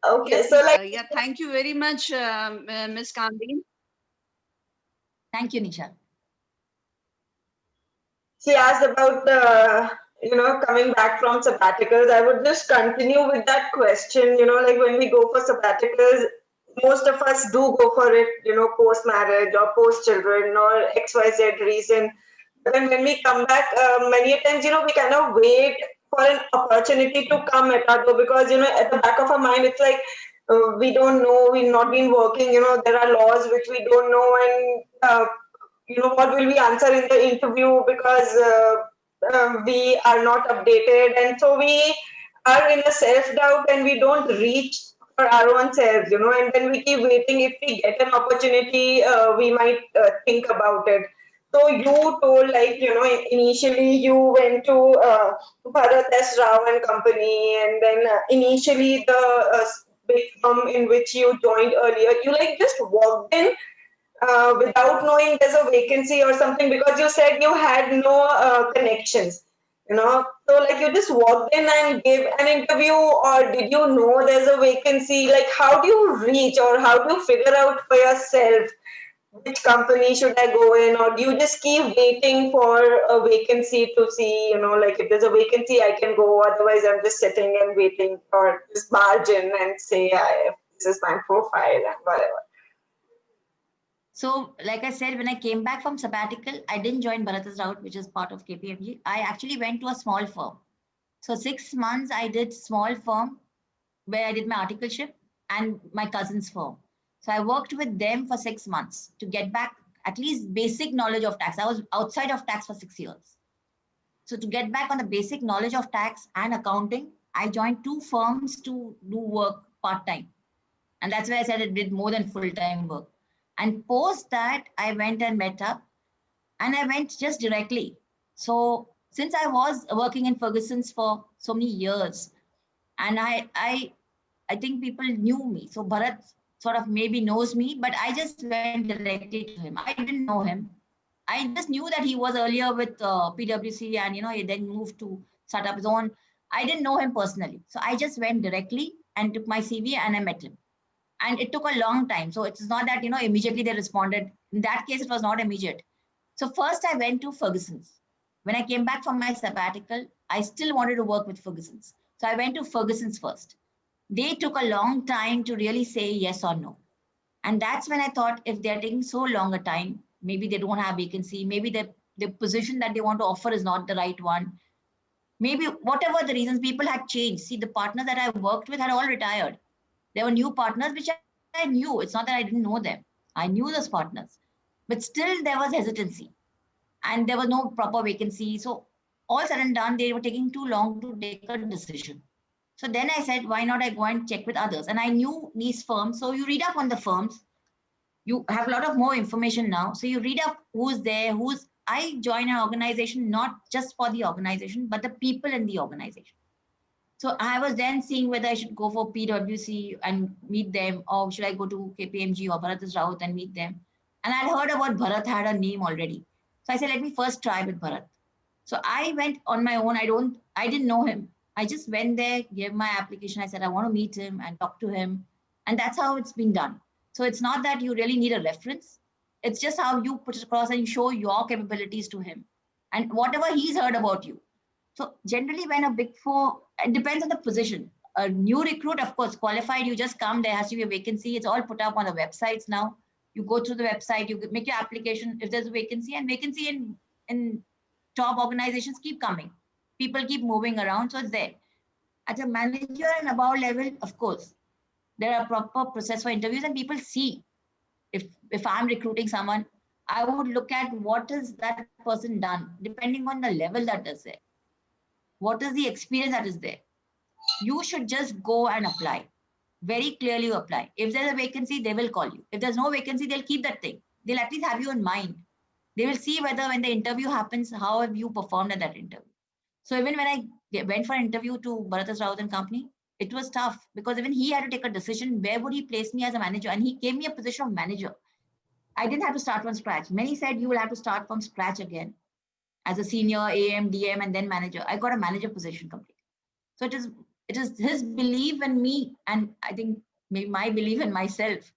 Okay, Yes, so like, yeah, thank you very much, Ms. Kamdin. Thank you, Nisha. she asked about coming back from sabbaticals. I would just continue with that question. Like when we go for sabbaticals, most of us do go for it, post marriage or post children or XYZ reason. But then when we come back, many times, we kind of wait for an opportunity to come at our door, because, at the back of our mind, it's like, we don't know, we've not been working, there are laws which we don't know, and what will we answer in the interview, because we are not updated, and so we are in a self-doubt and we don't reach for our own selves, and then we keep waiting. If we get an opportunity, we might think about it. So you told, like, initially you went to Bharat S. Rao and Company, and then initially the big firm in which you joined earlier, you like just walked in without knowing there's a vacancy or something, because you said you had no connections, so like you just walked in and gave an interview, or did you know there's a vacancy? Like, how do you reach, or how do you figure out for yourself which company should I go in, or do you just keep waiting for a vacancy to see, like if there's a vacancy I can go, otherwise I'm just sitting and waiting, or just barge in and say, this is my profile and whatever? So, like I said, when I came back from sabbatical, I didn't join Bharat Rao, which is part of KPMG. I actually went to a small firm. So 6 months I did small firm where I did my articleship and my cousin's firm. So I worked with them for 6 months to get back at least basic knowledge of tax. I was outside of tax for 6 years. So to get back on the basic knowledge of tax and accounting, I joined 2 firms to do work part-time. And that's why I said it did more than full-time work. And post that, I went and met up and I went just directly. So since I was working in Ferguson's for so many years, and I think people knew me. So Bharat sort of maybe knows me, but I just went directly to him. I didn't know him. I just knew that he was earlier with PwC and, he then moved to start up his own. I didn't know him personally. So I just went directly and took my CV and I met him. And it took a long time. So it's not that, immediately they responded. In that case, it was not immediate. So first I went to Ferguson's. When I came back from my sabbatical, I still wanted to work with Ferguson's. So I went to Ferguson's first. They took a long time to really say yes or no. And that's when I thought, if they're taking so long a time, maybe they don't have vacancy, maybe the position that they want to offer is not the right one. Maybe whatever the reasons, people had changed. See, the partners that I worked with had all retired. There were new partners, which I knew. It's not that I didn't know them. I knew those partners. But still there was hesitancy. And there was no proper vacancy. So all said and done, they were taking too long to take a decision. So then I said, why not I go and check with others? And I knew these firms. So you read up on the firms. You have a lot of more information now. So you read up who's there, I join an organization, not just for the organization, but the people in the organization. So I was then seeing whether I should go for PwC and meet them, or should I go to KPMG or Bharat Raut and meet them. And I'd heard about Bharat had a name already. So I said, let me first try with Bharat. So I went on my own. I didn't know him. I just went there, gave my application. I said, I want to meet him and talk to him. And that's how it's been done. So it's not that you really need a reference. It's just how you put it across and you show your capabilities to him and whatever he's heard about you. So generally when a Big Four, it depends on the position. A new recruit, of course, qualified, you just come, there has to be a vacancy. It's all put up on the websites now. You go through the website, you make your application if there's a vacancy, and vacancy in top organizations keep coming. People keep moving around, so it's there. At a manager and above level, of course, there are proper process for interviews and people see if I'm recruiting someone, I would look at what is that person done, depending on the level that is there. What is the experience that is there? You should just go and apply. Very clearly you apply. If there's a vacancy, they will call you. If there's no vacancy, they'll keep that thing. They'll at least have you in mind. They will see whether when the interview happens, how have you performed at that interview. So even when I went for an interview to Bharat Raut and Company, it was tough because even he had to take a decision, where would he place me as a manager? And he gave me a position of manager. I didn't have to start from scratch. Many said you will have to start from scratch again as a senior AM, DM, and then manager. I got a manager position completely. So it is his belief in me, and I think maybe my belief in myself,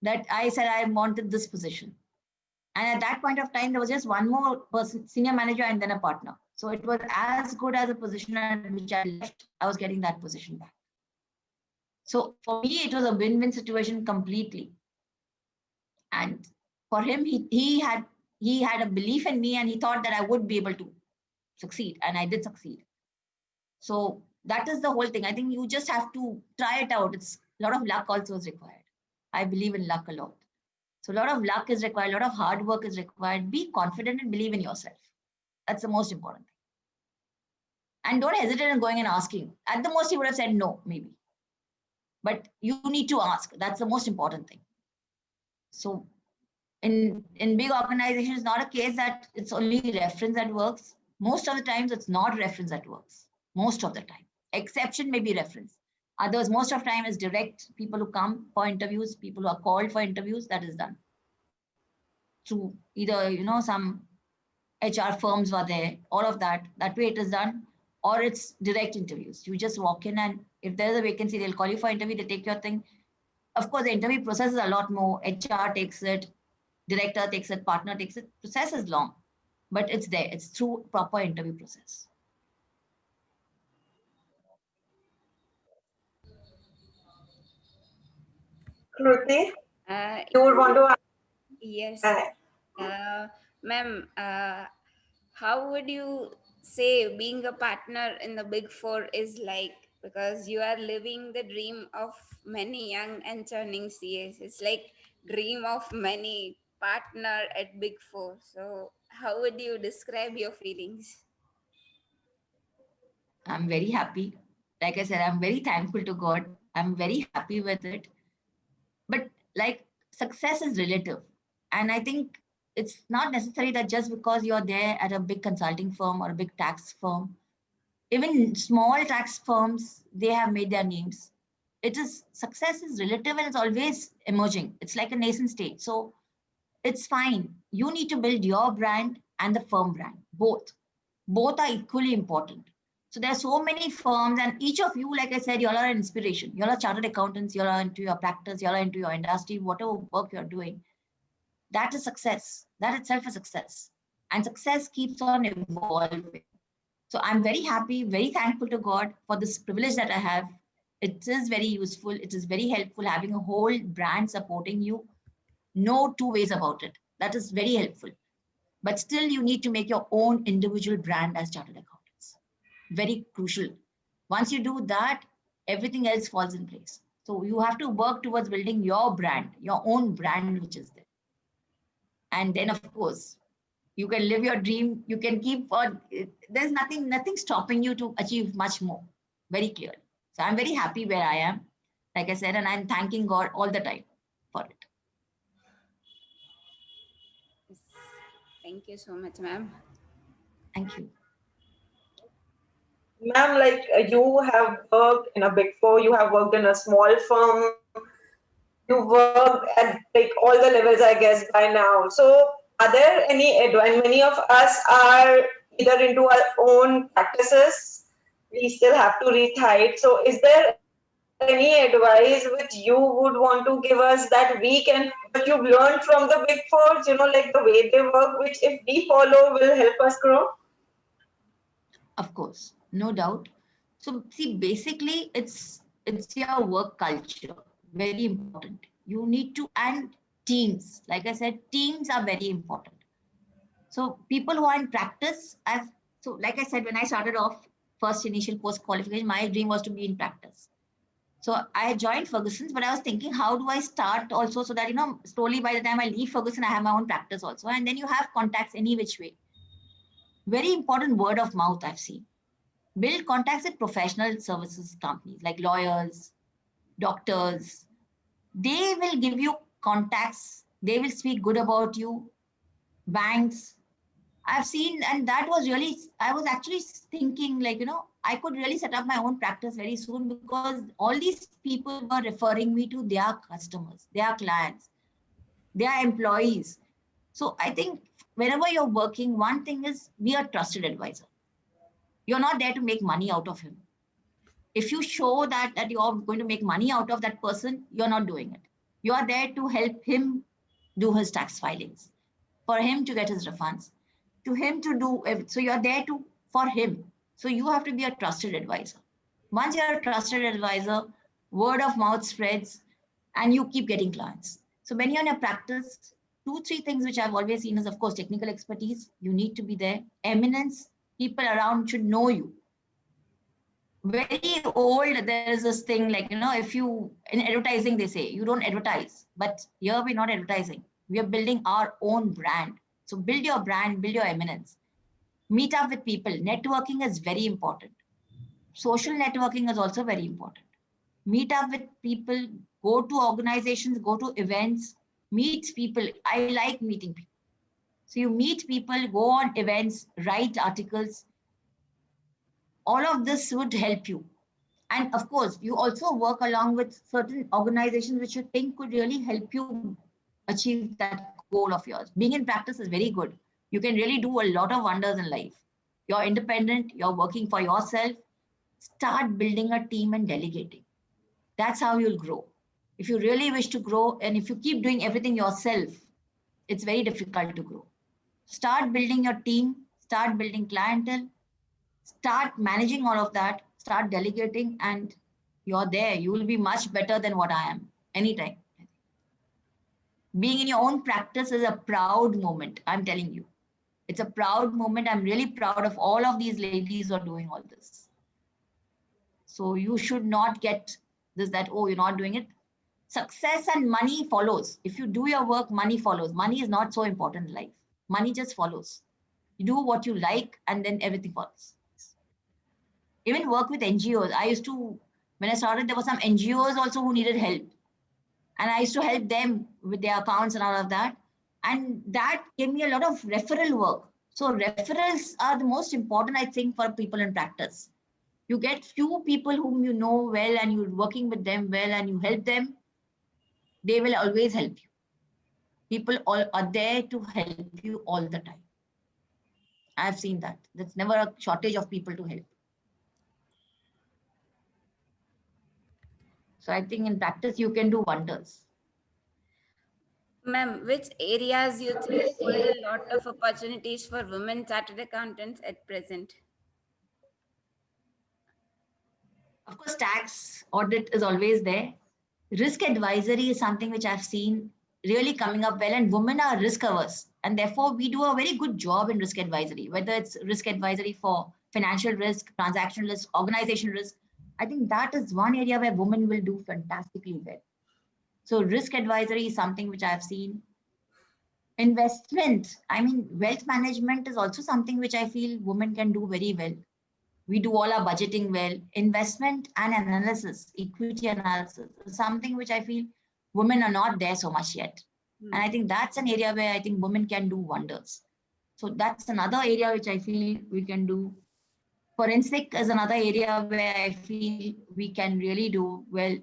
that I said I wanted this position. And at that point of time, there was just one more person, senior manager, and then a partner. So it was as good as a position at which I left, I was getting that position back. So for me, it was a win-win situation completely. And for him, he had a belief in me, and he thought that I would be able to succeed, and I did succeed. So that is the whole thing. I think you just have to try it out. It's a lot of luck also is required. I believe in luck a lot. So a lot of luck is required, a lot of hard work is required. Be confident and believe in yourself. That's the most important thing. And don't hesitate in going and asking. At the most, he would have said no, maybe. But you need to ask. That's the most important thing. So in big organizations, it's not a case that it's only reference that works. Most of the times, it's not reference that works. Most of the time. Exception may be reference. Others, most of the time, is direct. People who come for interviews, people who are called for interviews, that is done. Through either, some HR firms were there, all of that. That way it is done. Or it's direct interviews. You just walk in, and if there's a vacancy, they'll call you for interview, they take your thing. Of course, the interview process is a lot more. HR takes it, director takes it, partner takes it. Process is long, but it's there. It's through proper interview process. Kruti, you would want to ask? Yes. Ma'am, how would you say being a partner in the Big Four is like? because you are living the dream of many young and churning CAs. It's like dream of many partner at Big Four. So how would you describe your feelings? I'm very happy. Like I said, I'm very thankful to God. I'm very happy with it. But like success is relative. And I think it's not necessary that just because you're there at a big consulting firm or a big tax firm, even small tax firms, they have made their names. It is success is relative and it's always emerging. It's like a nascent state. So it's fine. You need to build your brand and the firm brand, both. Both are equally important. So there are so many firms, and each of you, like I said, you all are an inspiration. You all are chartered accountants, you all are into your practice, you all are into your industry, whatever work you're doing. That is success. That itself is success. And success keeps on evolving. So I'm very happy, very thankful to God for this privilege that I have. It is very useful. It is very helpful having a whole brand supporting you. No two ways about it. That is very helpful. But still, you need to make your own individual brand as chartered accountants. Very crucial. Once you do that, everything else falls in place. So you have to work towards building your brand, your own brand, which is there. And then, of course, you can live your dream. You can keep on. There's nothing stopping you to achieve much more. Very clearly. So I'm very happy where I am, like I said, and I'm thanking God all the time for it. Yes. Thank you so much, ma'am. Thank you. Ma'am, like you have worked in a big four, you have worked in a small firm, you worked at like all the levels, I guess, by now. So, are there any advice? Many of us are either into our own practices, we still have to reach height. So, is there any advice which you would want to give us that we can, what you've learned from the big fours, like the way they work, which if we follow will help us grow? Of course, no doubt. So see, basically, it's your work culture. Very important. You need to, and teams. Like I said, teams are very important. So people who are in practice, so like I said, when I started off first initial post qualification, my dream was to be in practice. So I joined Ferguson's, but I was thinking, how do I start also so that, slowly by the time I leave Ferguson, I have my own practice also. And then you have contacts any which way. Very important word of mouth I've seen. Build contacts with professional services companies like lawyers, doctors. They will give you contacts. They will speak good about you. Banks. I've seen, and that was really, I was actually thinking like, I could really set up my own practice very soon because all these people were referring me to their customers, their clients, their employees. So I think whenever you're working, one thing is be a trusted advisor. You're not there to make money out of him. If you show that you're going to make money out of that person, you're not doing it. You are there to help him do his tax filings, for him to get his refunds, to him to do, so you're there for him. So you have to be a trusted advisor. Once you're a trusted advisor, word of mouth spreads and you keep getting clients. So when you're in a practice, 2-3 things which I've always seen is, of course, technical expertise. You need to be there. Eminence, people around should know you. Very old, there is this thing like, if you, in advertising, they say, you don't advertise. But here we're not advertising. We are building our own brand. So build your brand, build your eminence. Meet up with people. Networking is very important. Social networking is also very important. Meet up with people, go to organizations, go to events, meet people. I like meeting people. So you meet people, go on events, write articles. All of this would help you. And of course, you also work along with certain organizations which you think could really help you achieve that goal of yours. Being in practice is very good. You can really do a lot of wonders in life. You're independent, you're working for yourself. Start building a team and delegating. That's how you'll grow. If you really wish to grow, and if you keep doing everything yourself, it's very difficult to grow. Start building your team, start building clientele, start managing all of that, start delegating, and you're there. You will be much better than what I am anytime. Being in your own practice is a proud moment, I'm telling you. It's a proud moment. I'm really proud of all of these ladies who are doing all this. So you should not get this, that, oh, you're not doing it. Success and money follows. If you do your work, money follows. Money is not so important in life. Money just follows. You do what you like and then everything follows. Even work with NGOs. I used to, when I started, there were some NGOs also who needed help. And I used to help them with their accounts and all of that. And that gave me a lot of referral work. So referrals are the most important, I think, for people in practice. You get few people whom you know well and you're working with them well and you help them, they will always help you. People all are there to help you all the time. I've seen that. There's never a shortage of people to help. So I think in practice, you can do wonders. Ma'am, which areas you think hold a lot of opportunities for women chartered accountants at present? Of course, tax audit is always there. Risk advisory is something which I've seen really coming up well, and women are risk averse. And therefore, we do a very good job in risk advisory, whether it's risk advisory for financial risk, transactional risk, organizational risk. I think that is one area where women will do fantastically well. So risk advisory is something which I've seen. Investment, I mean, wealth management is also something which I feel women can do very well. We do all our budgeting well. Investment and analysis, equity analysis is something which I feel women are not there so much yet. And I think that's an area where I think women can do wonders. So that's another area which I feel we can do. Forensic is another area where I feel we can really do well.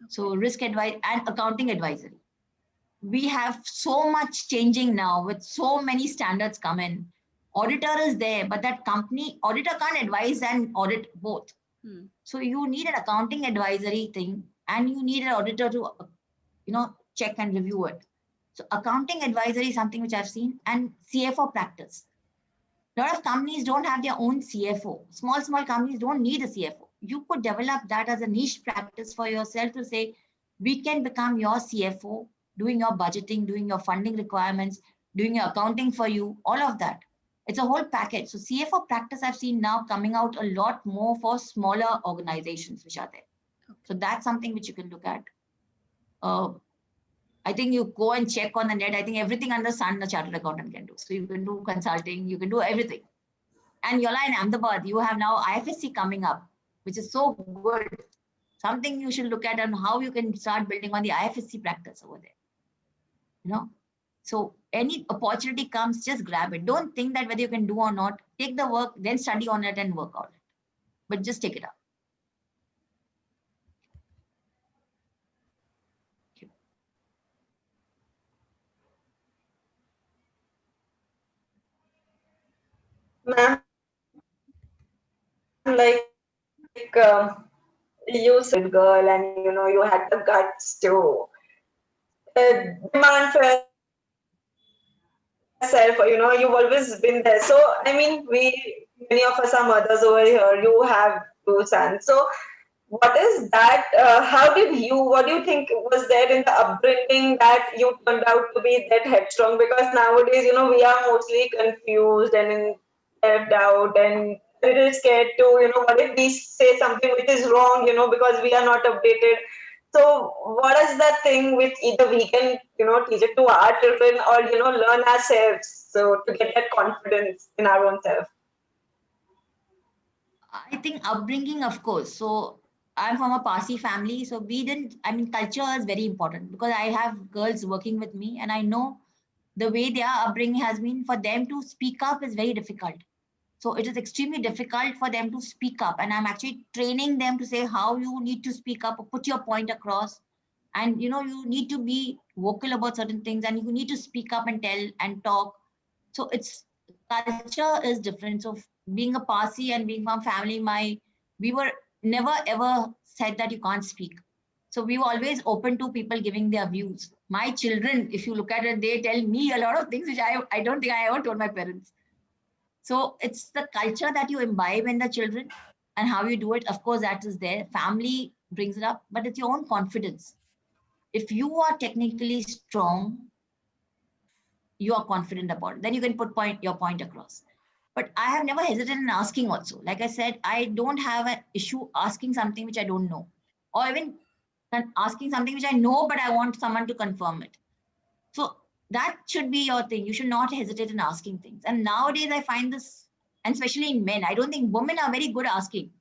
So risk advice and accounting advisory. We have so much changing now with so many standards come in. Auditor is there, but that company auditor can't advise and audit both. So you need an accounting advisory thing and you need an auditor to, check and review it. So accounting advisory is something which I've seen, and CFO practice. A lot of companies don't have their own CFO. Small companies don't need a CFO. You could develop that as a niche practice for yourself to say, we can become your CFO, doing your budgeting, doing your funding requirements, doing your accounting for you, all of that. It's a whole package. So CFO practice I've seen now coming out a lot more for smaller organizations which are there. So that's something which you can look at. I think you go and check on the net. I think everything under the sun a chartered accountant can do. So you can do consulting, you can do everything. And Yola in Ahmedabad, you have now IFSC coming up, which is so good. Something you should look at on how you can start building on the IFSC practice over there. So any opportunity comes, just grab it. Don't think that whether you can do or not. Take the work, then study on it and work on it. But just take it up. Ma'am, you said girl, and you had the guts to demand for yourself. You've always been there. So I mean, many of us are mothers over here. You have 2 sons. So what is that? What do you think was there in the upbringing that you turned out to be that headstrong? Because nowadays, we are mostly confused and in self-doubt and a little scared to, what if we say something which is wrong, because we are not updated. So what is that thing which either we can, teach it to our children or, learn ourselves, so to get that confidence in our own self? I think upbringing, of course. So I'm from a Parsi family. So culture is very important because I have girls working with me and I know the way their upbringing has been. For them to speak up is very difficult. So it is extremely difficult for them to speak up. And I'm actually training them to say how you need to speak up or put your point across. And, you need to be vocal about certain things and you need to speak up and tell and talk. So culture is different. So being a Parsi and being from family, we were never ever said that you can't speak. So we were always open to people giving their views. My children, if you look at it, they tell me a lot of things which I don't think I ever told my parents. So it's the culture that you imbibe in the children and how you do it. Of course, that is there. Family brings it up, but it's your own confidence. If you are technically strong, you are confident about it. Then you can put your point across. But I have never hesitated in asking also. Like I said, I don't have an issue asking something which I don't know, or even asking something which I know, but I want someone to confirm it. So that should be your thing. You should not hesitate in asking things. And nowadays I find this, and especially in men, I don't think women are very good asking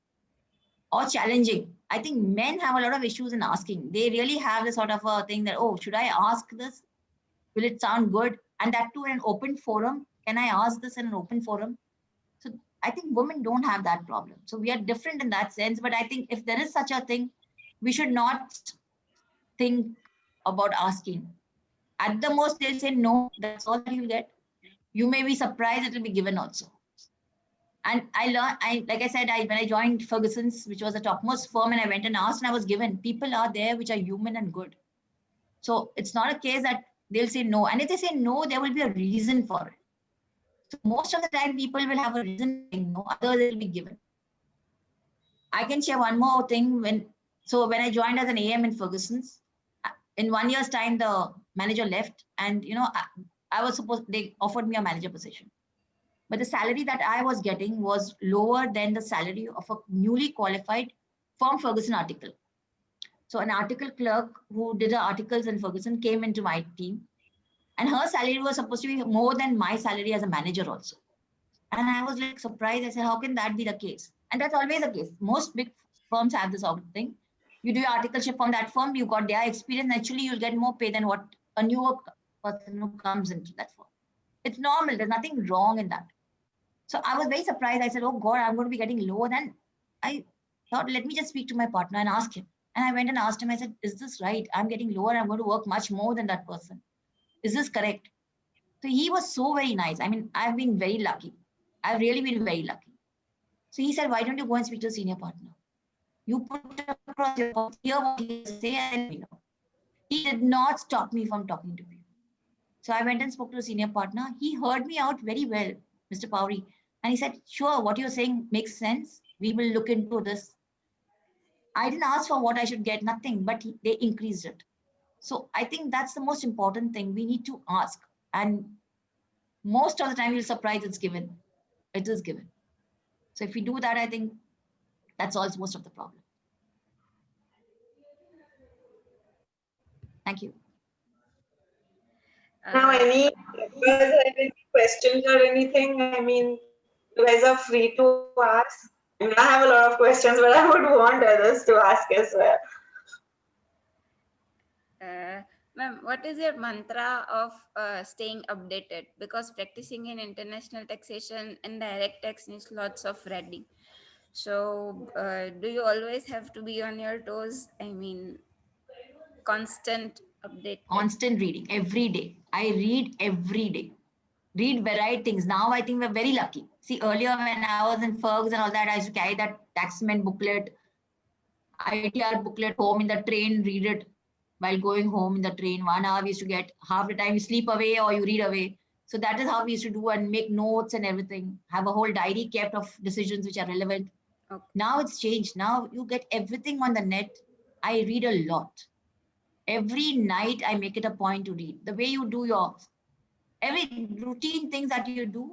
or challenging. I think men have a lot of issues in asking. They really have this sort of a thing that, oh, should I ask this? Will it sound good? And that too in an open forum. Can I ask this in an open forum? So I think women don't have that problem. So we are different in that sense. But I think if there is such a thing, we should not think about asking. At the most, they'll say no. That's all that you'll get. You may be surprised it will be given also. And I learned, like I said, when I joined Ferguson's, which was the topmost firm, and I went and asked and I was given. People are there which are human and good. So it's not a case that they'll say no. And if they say no, there will be a reason for it. So most of the time, people will have a reason for saying no, otherwise it will be given. I can share one more thing. When I joined as an AM in Ferguson's, in 1 year's time, the manager left, and I was supposed, they offered me a manager position. But the salary that I was getting was lower than the salary of a newly qualified from Ferguson article. So an article clerk who did the articles in Ferguson came into my team, and her salary was supposed to be more than my salary as a manager also. And I was like surprised. I said, how can that be the case? And that's always the case. Most big firms have this sort of thing. You do your articleship from that firm, you got their experience, naturally you'll get more pay than what a newer person who comes into that firm. It's normal. There's nothing wrong in that. So I was very surprised. I said, oh God, I'm going to be getting lower than. I thought, let me just speak to my partner and ask him. And I went and asked him, I said, is this right? I'm getting lower. I'm going to work much more than that person. Is this correct? So he was so very nice. I mean, I've been very lucky. I've really been very lucky. So he said, why don't you go and speak to a senior partner? You put across your thoughts, hear what he has to say, and let me know. He did not stop me from talking to people. So I went and spoke to a senior partner. He heard me out very well, Mr. Powry. And he said, sure, what you're saying makes sense. We will look into this. I didn't ask for what I should get, nothing, but they increased it. So I think that's the most important thing. We need to ask. And most of the time, you'll surprise it's given. It is given. So if we do that, I think that solves most of the problem. Thank you. Now, any questions or anything? I mean, you guys are free to ask. I mean, I have a lot of questions, but I would want others to ask as well. Ma'am, what is your mantra of staying updated? Because practicing in international taxation and direct tax needs lots of reading. So do you always have to be on your toes? I mean, constant update. Constant reading every day. I read every day. Read varied things. Now I think we're very lucky. See, earlier when I was in Fergs and all that, I used to carry that taxman booklet, ITR booklet home in the train, read it while going home in the train. 1 hour we used to get, half the time you sleep away or you read away. So that is how we used to do, and make notes and everything. Have a whole diary kept of decisions which are relevant. Okay. Now it's changed. Now you get everything on the net. I read a lot. Every night I make it a point to read. The way you do your every routine things that you do,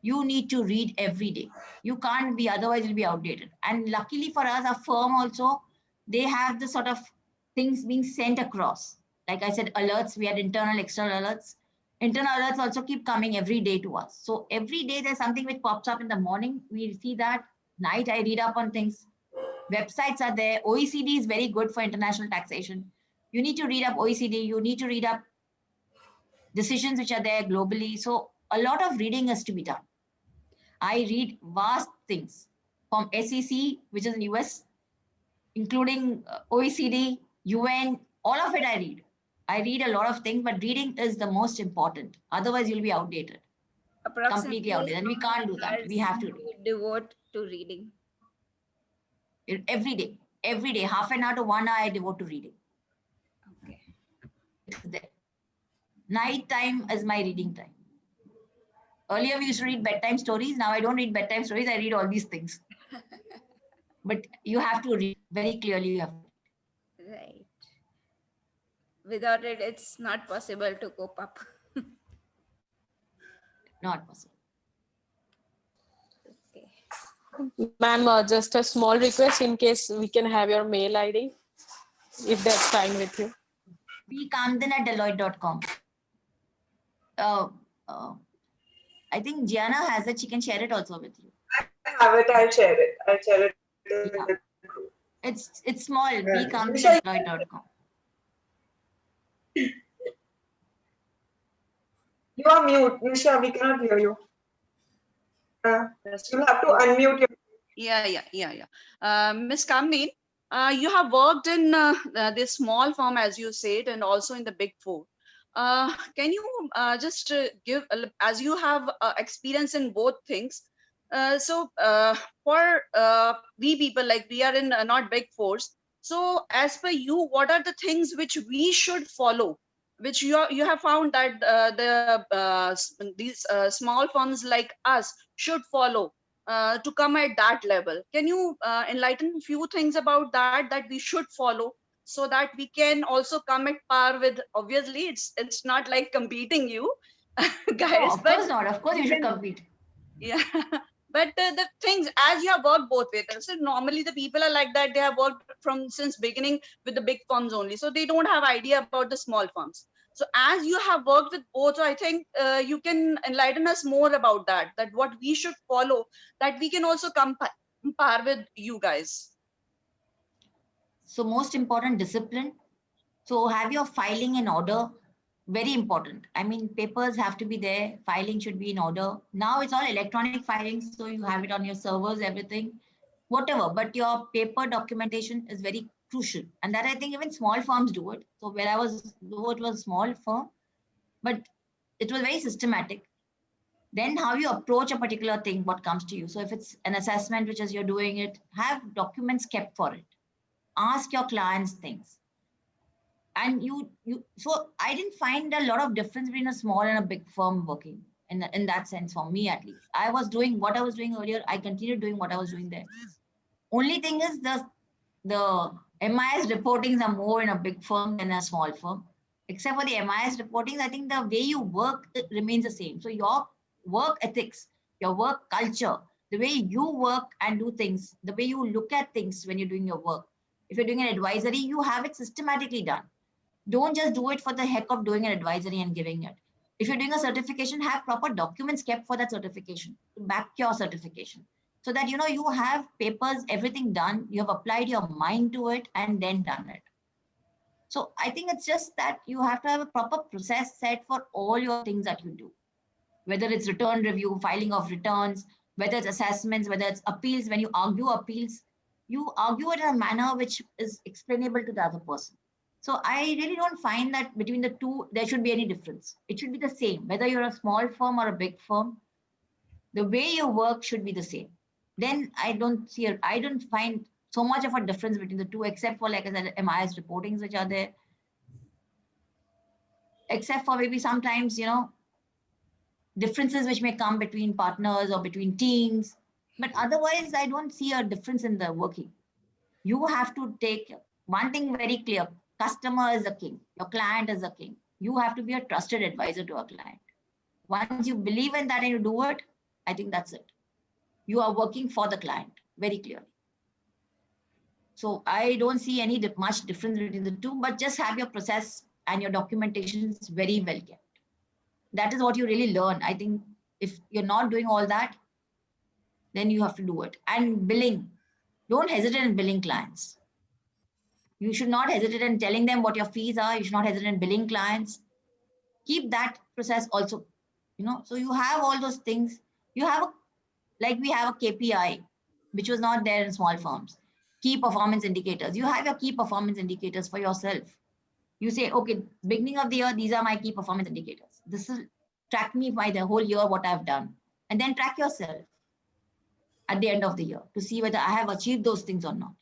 you need to read every day. You can't be, otherwise you'll be outdated. And luckily for us, our firm also, they have the sort of things being sent across. Like I said, alerts, we had internal, external alerts. Internal alerts also keep coming every day to us. So every day there's something which pops up in the morning. We see that. Night I read up on things. Websites are there. OECD is very good for international taxation. You need to read up OECD. You need to read up decisions which are there globally. So a lot of reading has to be done. I read vast things from SEC, which is in US, including OECD, UN, all of it I read. I read a lot of things, but reading is the most important. Otherwise, you'll be outdated. Completely outdated. And we can't do that. We have to devote to reading. Every day, half an hour to 1 hour I devote to reading. Okay. It's there. Night time is my reading time. Earlier we used to read bedtime stories. Now I don't read bedtime stories. I read all these things. But you have to read very clearly. You have to. Right. Without it, it's not possible to cope up. Not possible. Ma'am, just a small request in case we can have your mail ID, if that's fine with you. Kamdin@deloitte.com. Uh, uh, I think Gianna has it. She can share it also with you. I have it. I'll share it. I'll share it in Yeah. the group. It's small. Yeah. Kamdin@deloitte.com. You are mute, Nisha. We cannot hear you. You'll have to unmute your. Yeah. Miss Kamdin, you have worked in this small firm, as you said, and also in the big four. Can you just give, as you have experience in both things, so for we people, like we are in not big fours, so as per you, what are the things which we should follow, which you have found that these small firms like us should follow to come at that level? Can you enlighten a few things about that we should follow, so that we can also come at par with? Obviously, it's not like competing you No, guys, of but course not. Of course, you should compete. yeah. But the things, as you have worked both ways, so normally the people are like that, they have worked from since beginning with the big firms only, so they don't have idea about the small firms. So as you have worked with both, so I think you can enlighten us more about that what we should follow, that we can also come par with you guys. So most important, discipline. So have your filing in order. Very important. I mean, papers have to be there. Filing should be in order. Now it's all electronic filing, so you have it on your servers, everything, whatever. But your paper documentation is very crucial, and that I think even small firms do it. So where I was, though it was a small firm, but it was very systematic. Then how you approach a particular thing, what comes to you. So if it's an assessment, which is you're doing it, have documents kept for it. Ask your clients things. And so I didn't find a lot of difference between a small and a big firm working in that sense, for me at least. I was doing what I was doing earlier. I continued doing what I was doing there. Only thing is the MIS reportings are more in a big firm than a small firm. Except for the MIS reportings, I think the way you work remains the same. So your work ethics, your work culture, the way you work and do things, the way you look at things when you're doing your work. If you're doing an advisory, you have it systematically done. Don't just do it for the heck of doing an advisory and giving it. If you're doing a certification, have proper documents kept for that certification to back your certification, so that you have papers, everything done, you have applied your mind to it and then done it. So I think it's just that you have to have a proper process set for all your things that you do, whether it's return review, filing of returns, whether it's assessments, whether it's appeals. When you argue it in a manner which is explainable to the other person. So I really don't find that between the two, there should be any difference. It should be the same, whether you're a small firm or a big firm. The way you work should be the same. Then I don't find so much of a difference between the two, except for, like I said, MIS reportings, which are there. Except for maybe sometimes, differences which may come between partners or between teams. But otherwise, I don't see a difference in the working. You have to take one thing very clear. Customer is the king. Your client is the king. You have to be a trusted advisor to a client. Once you believe in that and you do it, I think that's it. You are working for the client very clearly. So I don't see any much difference between the two, but just have your process and your documentation very well kept. That is what you really learn. I think if you're not doing all that, then you have to do it. And billing, don't hesitate in billing clients. You should not hesitate in telling them what your fees are. You should not hesitate in billing clients. Keep that process also, so you have all those things. You have, we have a KPI, which was not there in small firms. Key performance indicators. You have your key performance indicators for yourself. You say, okay, beginning of the year, these are my key performance indicators. This will track me by the whole year, what I've done. And then track yourself at the end of the year to see whether I have achieved those things or not,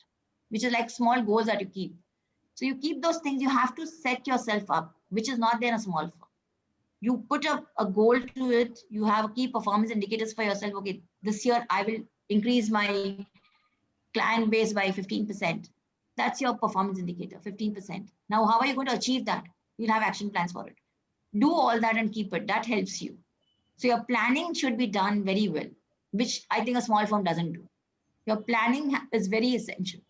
which is like small goals that you keep. So you keep those things. You have to set yourself up, which is not there in a small firm. You put a goal to it. You have key performance indicators for yourself. Okay, this year I will increase my client base by 15%. That's your performance indicator, 15%. Now, how are you going to achieve that? You'll have action plans for it. Do all that and keep it. That helps you. So your planning should be done very well, which I think a small firm doesn't do. Your planning is very essential.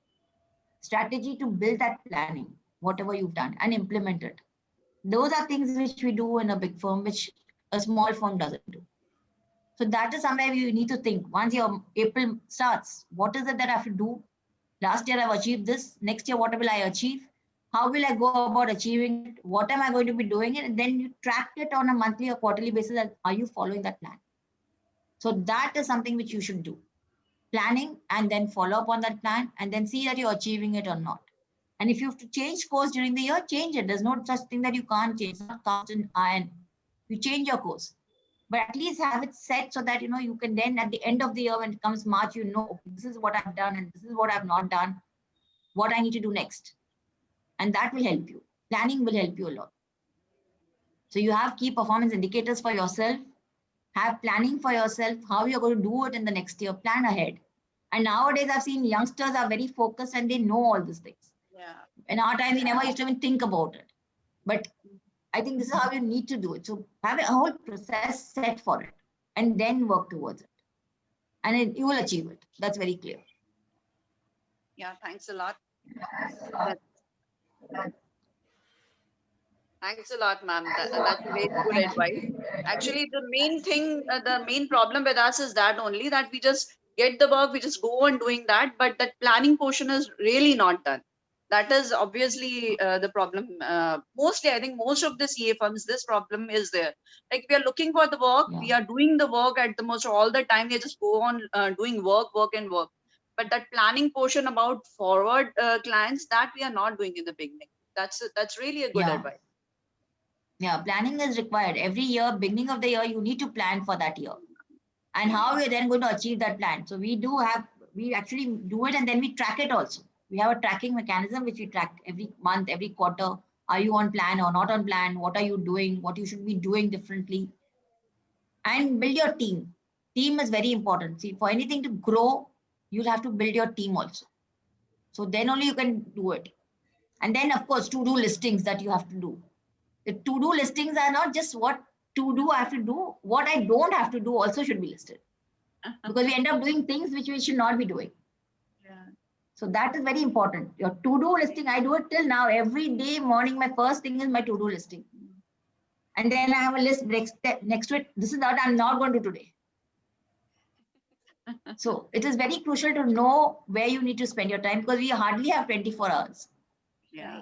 Strategy to build that planning, whatever you've done, and implement it. Those are things which we do in a big firm, which a small firm doesn't do. So that is somewhere you need to think. Once your April starts, what is it that I have to do? Last year I've achieved this. Next year, what will I achieve? How will I go about achieving it? What am I going to be doing it? And then you track it on a monthly or quarterly basis. And are you following that plan? So that is something which you should do. Planning and then follow up on that plan and then see that you're achieving it or not. And if you have to change course during the year, change it. There's no such thing that you can't change. It's not cast in iron. You change your course, but at least have it set so that you can then at the end of the year when it comes March, okay, this is what I've done and this is what I've not done, what I need to do next. And that will help you. Planning will help you a lot. So you have key performance indicators for yourself, have planning for yourself, how you're going to do it in the next year, plan ahead. And nowadays I've seen youngsters are very focused and they know all these things. Yeah. In our time, we never used to even think about it. But I think this is how you need to do it. So have a whole process set for it and then work towards it. And you will achieve it. That's very clear. Yeah, thanks a lot. Thanks a lot, ma'am. That's very good advice. Actually, the main thing, the main problem with us is that only that we just get the work, we just go on doing that, but that planning portion is really not done. That is obviously the problem. Mostly, I think most of the CA firms, this problem is there. Like we are looking for the work, we are doing the work at the most all the time. We just go on doing work. But that planning portion about forward clients, that we are not doing in the beginning. That's really a good advice. Yeah, planning is required. Every year, beginning of the year, you need to plan for that year. And how we're then going to achieve that plan. So we actually do it and then we track it also. We have a tracking mechanism which we track every month, every quarter. Are you on plan or not on plan? What are you doing? What you should be doing differently? And build your team. Team is very important. See, for anything to grow, you'll have to build your team also. So then only you can do it. And then, of course, to-do listings that you have to do. The to-do listings are not just what to do I have to do. What I don't have to do also should be listed. Because we end up doing things which we should not be doing. Yeah. So that is very important. Your to-do listing, I do it till now. Every day morning, my first thing is my to-do listing. And then I have a list next to it. This is what I'm not going to do today. So it is very crucial to know where you need to spend your time because we hardly have 24 hours. Yeah.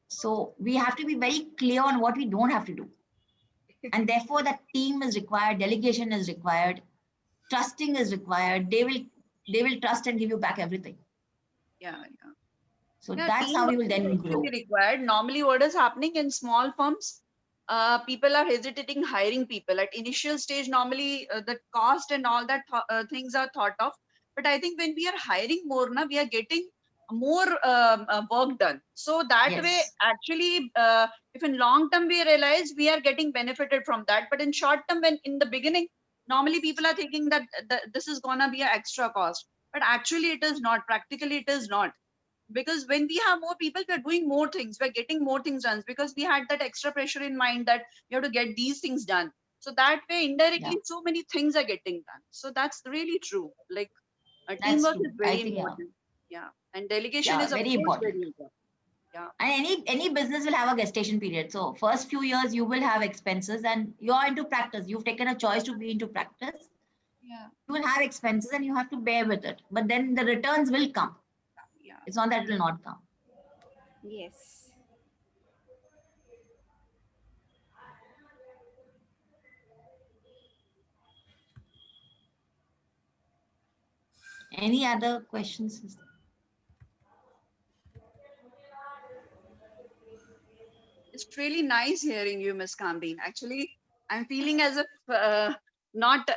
So we have to be very clear on what we don't have to do. And therefore that team is required, delegation is required, trusting is required. They will trust and give you back everything. Yeah. So that's how you will then grow. Required. Normally what is happening in small firms, people are hesitating hiring people at initial stage. Normally the cost and all that things are thought of. But I think when we are hiring more, we are getting more work done. So that way, actually, if in long term we realize we are getting benefited from that. But in short term, when in the beginning, normally people are thinking that this is gonna be an extra cost. But actually it is not. Practically it is not. Because when we have more people, we're doing more things, we're getting more things done because we had that extra pressure in mind that you have to get these things done. So that way, indirectly, so many things are getting done. So that's really true. Like teamwork is very important. Yeah. And delegation is very important. Very important. Yeah. And any business will have a gestation period. So first few years you will have expenses and you're into practice. You've taken a choice to be into practice. Yeah. You will have expenses and you have to bear with it. But then the returns will come. It's not that it will not come. Yes. Any other questions? It's really nice hearing you, Miss Kamdin. Actually, I'm feeling as if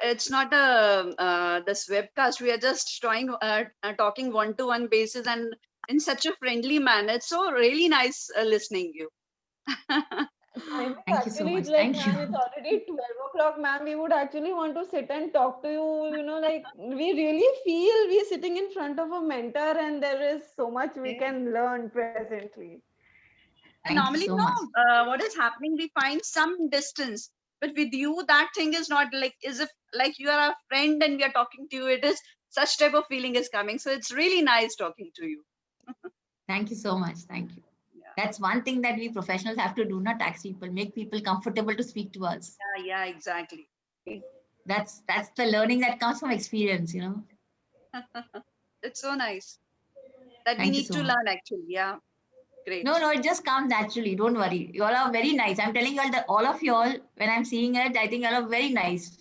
it's not a this webcast. We are just talking one-to-one basis and in such a friendly manner. It's so really nice listening you. Thank you so much. Like, Thank you. It's already 12 o'clock, ma'am. We would actually want to sit and talk to you. Like we really feel we're sitting in front of a mentor and there is so much we can learn presently. Normally, so what is happening? We find some distance, but with you, that thing is not like as if like you are a friend and we are talking to you. It is such type of feeling is coming. So it's really nice talking to you. Thank you so much. Thank you. Yeah. That's one thing that we professionals have to do, not tax people, make people comfortable to speak to us. Yeah, exactly. That's the learning that comes from experience, you know. It's so nice that we Thank you need so to much. learn actually. Yeah, great. No, it just comes naturally. Don't worry. You all are very nice. I'm telling you all that all of you all, when I'm seeing it, I think you all are very nice.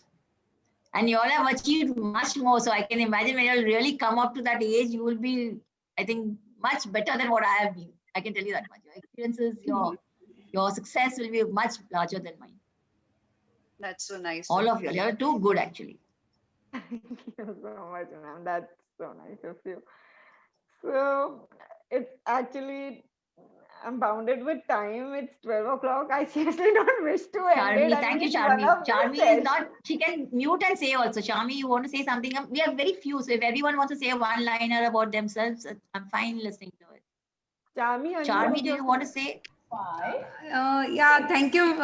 And you all have achieved much more. So I can imagine when you'll really come up to that age, you will be, I think, much better than what I have been. I can tell you that much. Your experiences, your success will be much larger than mine. That's so nice. All of you. You're too good, actually. Thank you so much, ma'am. That's so nice of you. So it's actually, I'm bounded with time. It's 12 o'clock. I seriously don't wish to end it. Charmi, I thank you, mean, it's one Charmi. of the Charmi is sessions. not, she can mute and say also. Charmi, you want to say something? We have very few. So if everyone wants to say a one-liner about themselves, I'm fine listening to it. Charmi, do you want to say? Yeah, thank you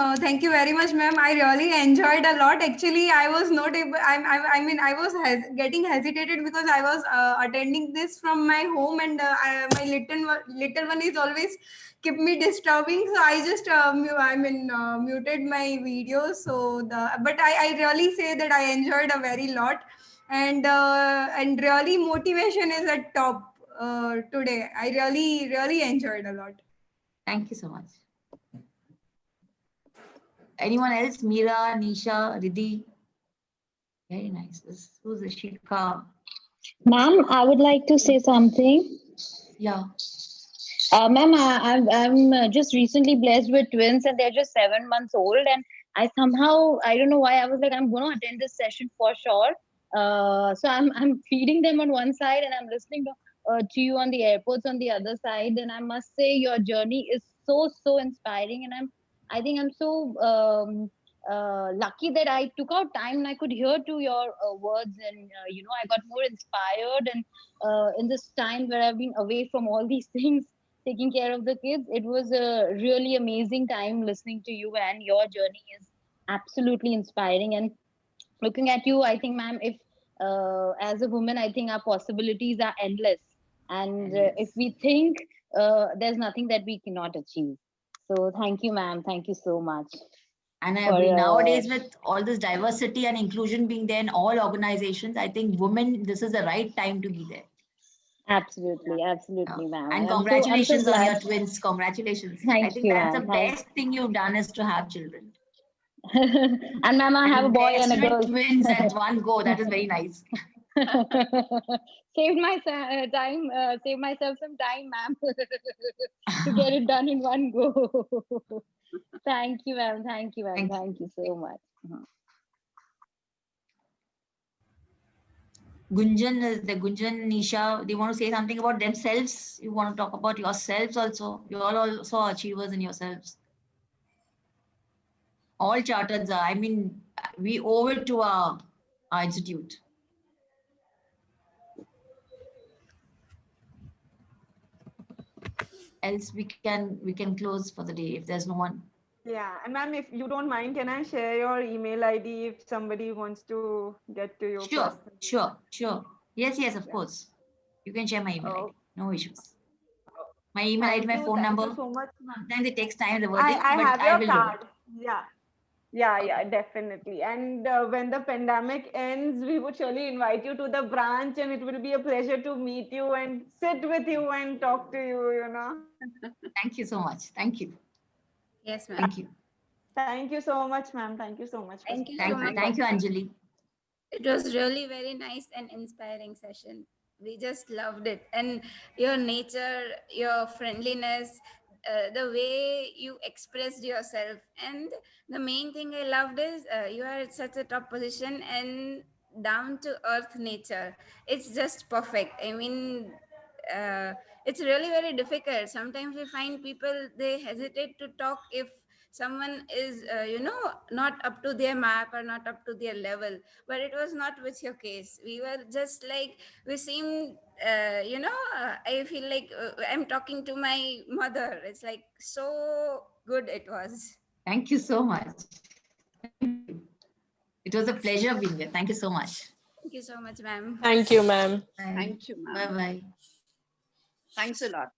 very much, ma'am. I really enjoyed a lot. Actually, I was not able. I mean, I was getting hesitated because I was attending this from my home, and my little one is always keep me disturbing. So I just muted my video. So but I really say that I enjoyed a very lot, and really motivation is at top today. I really enjoyed a lot. Thank you so much. Anyone else? Meera, Nisha, Riddhi? Very nice. Who's Shika? Ma'am, I would like to say something. Yeah. Ma'am, I'm just recently blessed with twins, and they're just 7 months old. And I somehow, I don't know why, I was like, I'm going to attend this session for sure. So I'm feeding them on one side, and I'm listening to you on the airports on the other side. And I must say, your journey is so inspiring, and I think I'm so lucky that I took out time and I could hear to your words, and I got more inspired. And in this time where I've been away from all these things, taking care of the kids, it was a really amazing time listening to you, and your journey is absolutely inspiring. And looking at you, I think, ma'am, if as a woman, I think our possibilities are endless, and if we think, there's nothing that we cannot achieve. So thank you, ma'am. Thank you so much. And nowadays, with all this diversity and inclusion being there in all organizations, I think women, this is the right time to be there. Absolutely, ma'am. And congratulations on your twins. Congratulations. Thank I think you, that's the ma'am. best thing you've done, is to have children. And ma'am, I have a boy and a girl. Twins at one go. That is very nice. Saved myself some time, ma'am, to get it done in one go. Thank you, ma'am. Thank you, ma'am. Thank you so much. Gunjan, Nisha, they want to say something about themselves. You want to talk about yourselves also. You all also achievers in yourselves. All chartered are. I mean, we owe it to our institute. Else we can close for the day if there's no one. Yeah, and ma'am, if you don't mind, can I share your email ID if somebody wants to get to you? Sure. Yes, of course. You can share my email ID. No issues. My email ID, my phone number. Thank you so much, ma'am. Sometimes it takes time reverting, I but have I your will card. do it. Yeah, definitely. And when the pandemic ends, we would surely invite you to the branch, and it will be a pleasure to meet you and sit with you and talk to you, Thank you so much. Thank you. Yes, ma'am. Thank you. Thank you so much, ma'am. Thank you so much. Thank you Thank so much. Thank you, Anjali. It was really very nice and inspiring session. We just loved it. And your nature, your friendliness, the way you expressed yourself. And the main thing I loved is you are at such a top position and down to earth nature. It's just perfect. I mean, it's really very difficult. Sometimes we find people, they hesitate to talk if someone is not up to their mark or not up to their level, but it was not with your case. We were just like, we seemed I feel like I'm talking to my mother. It's like so good it was. Thank you so much. Thank you. It was a pleasure being here. Thank you so much. Thank you so much, ma'am. Thank you, ma'am. Thank you, Bye ma'am. bye. Thanks a lot.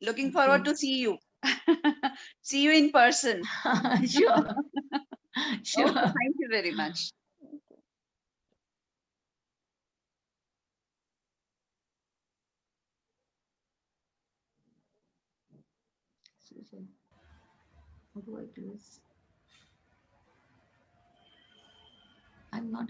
Looking forward to see you. See you in person. Sure. Sure. Okay, thank you very much. How do I do this? I'm not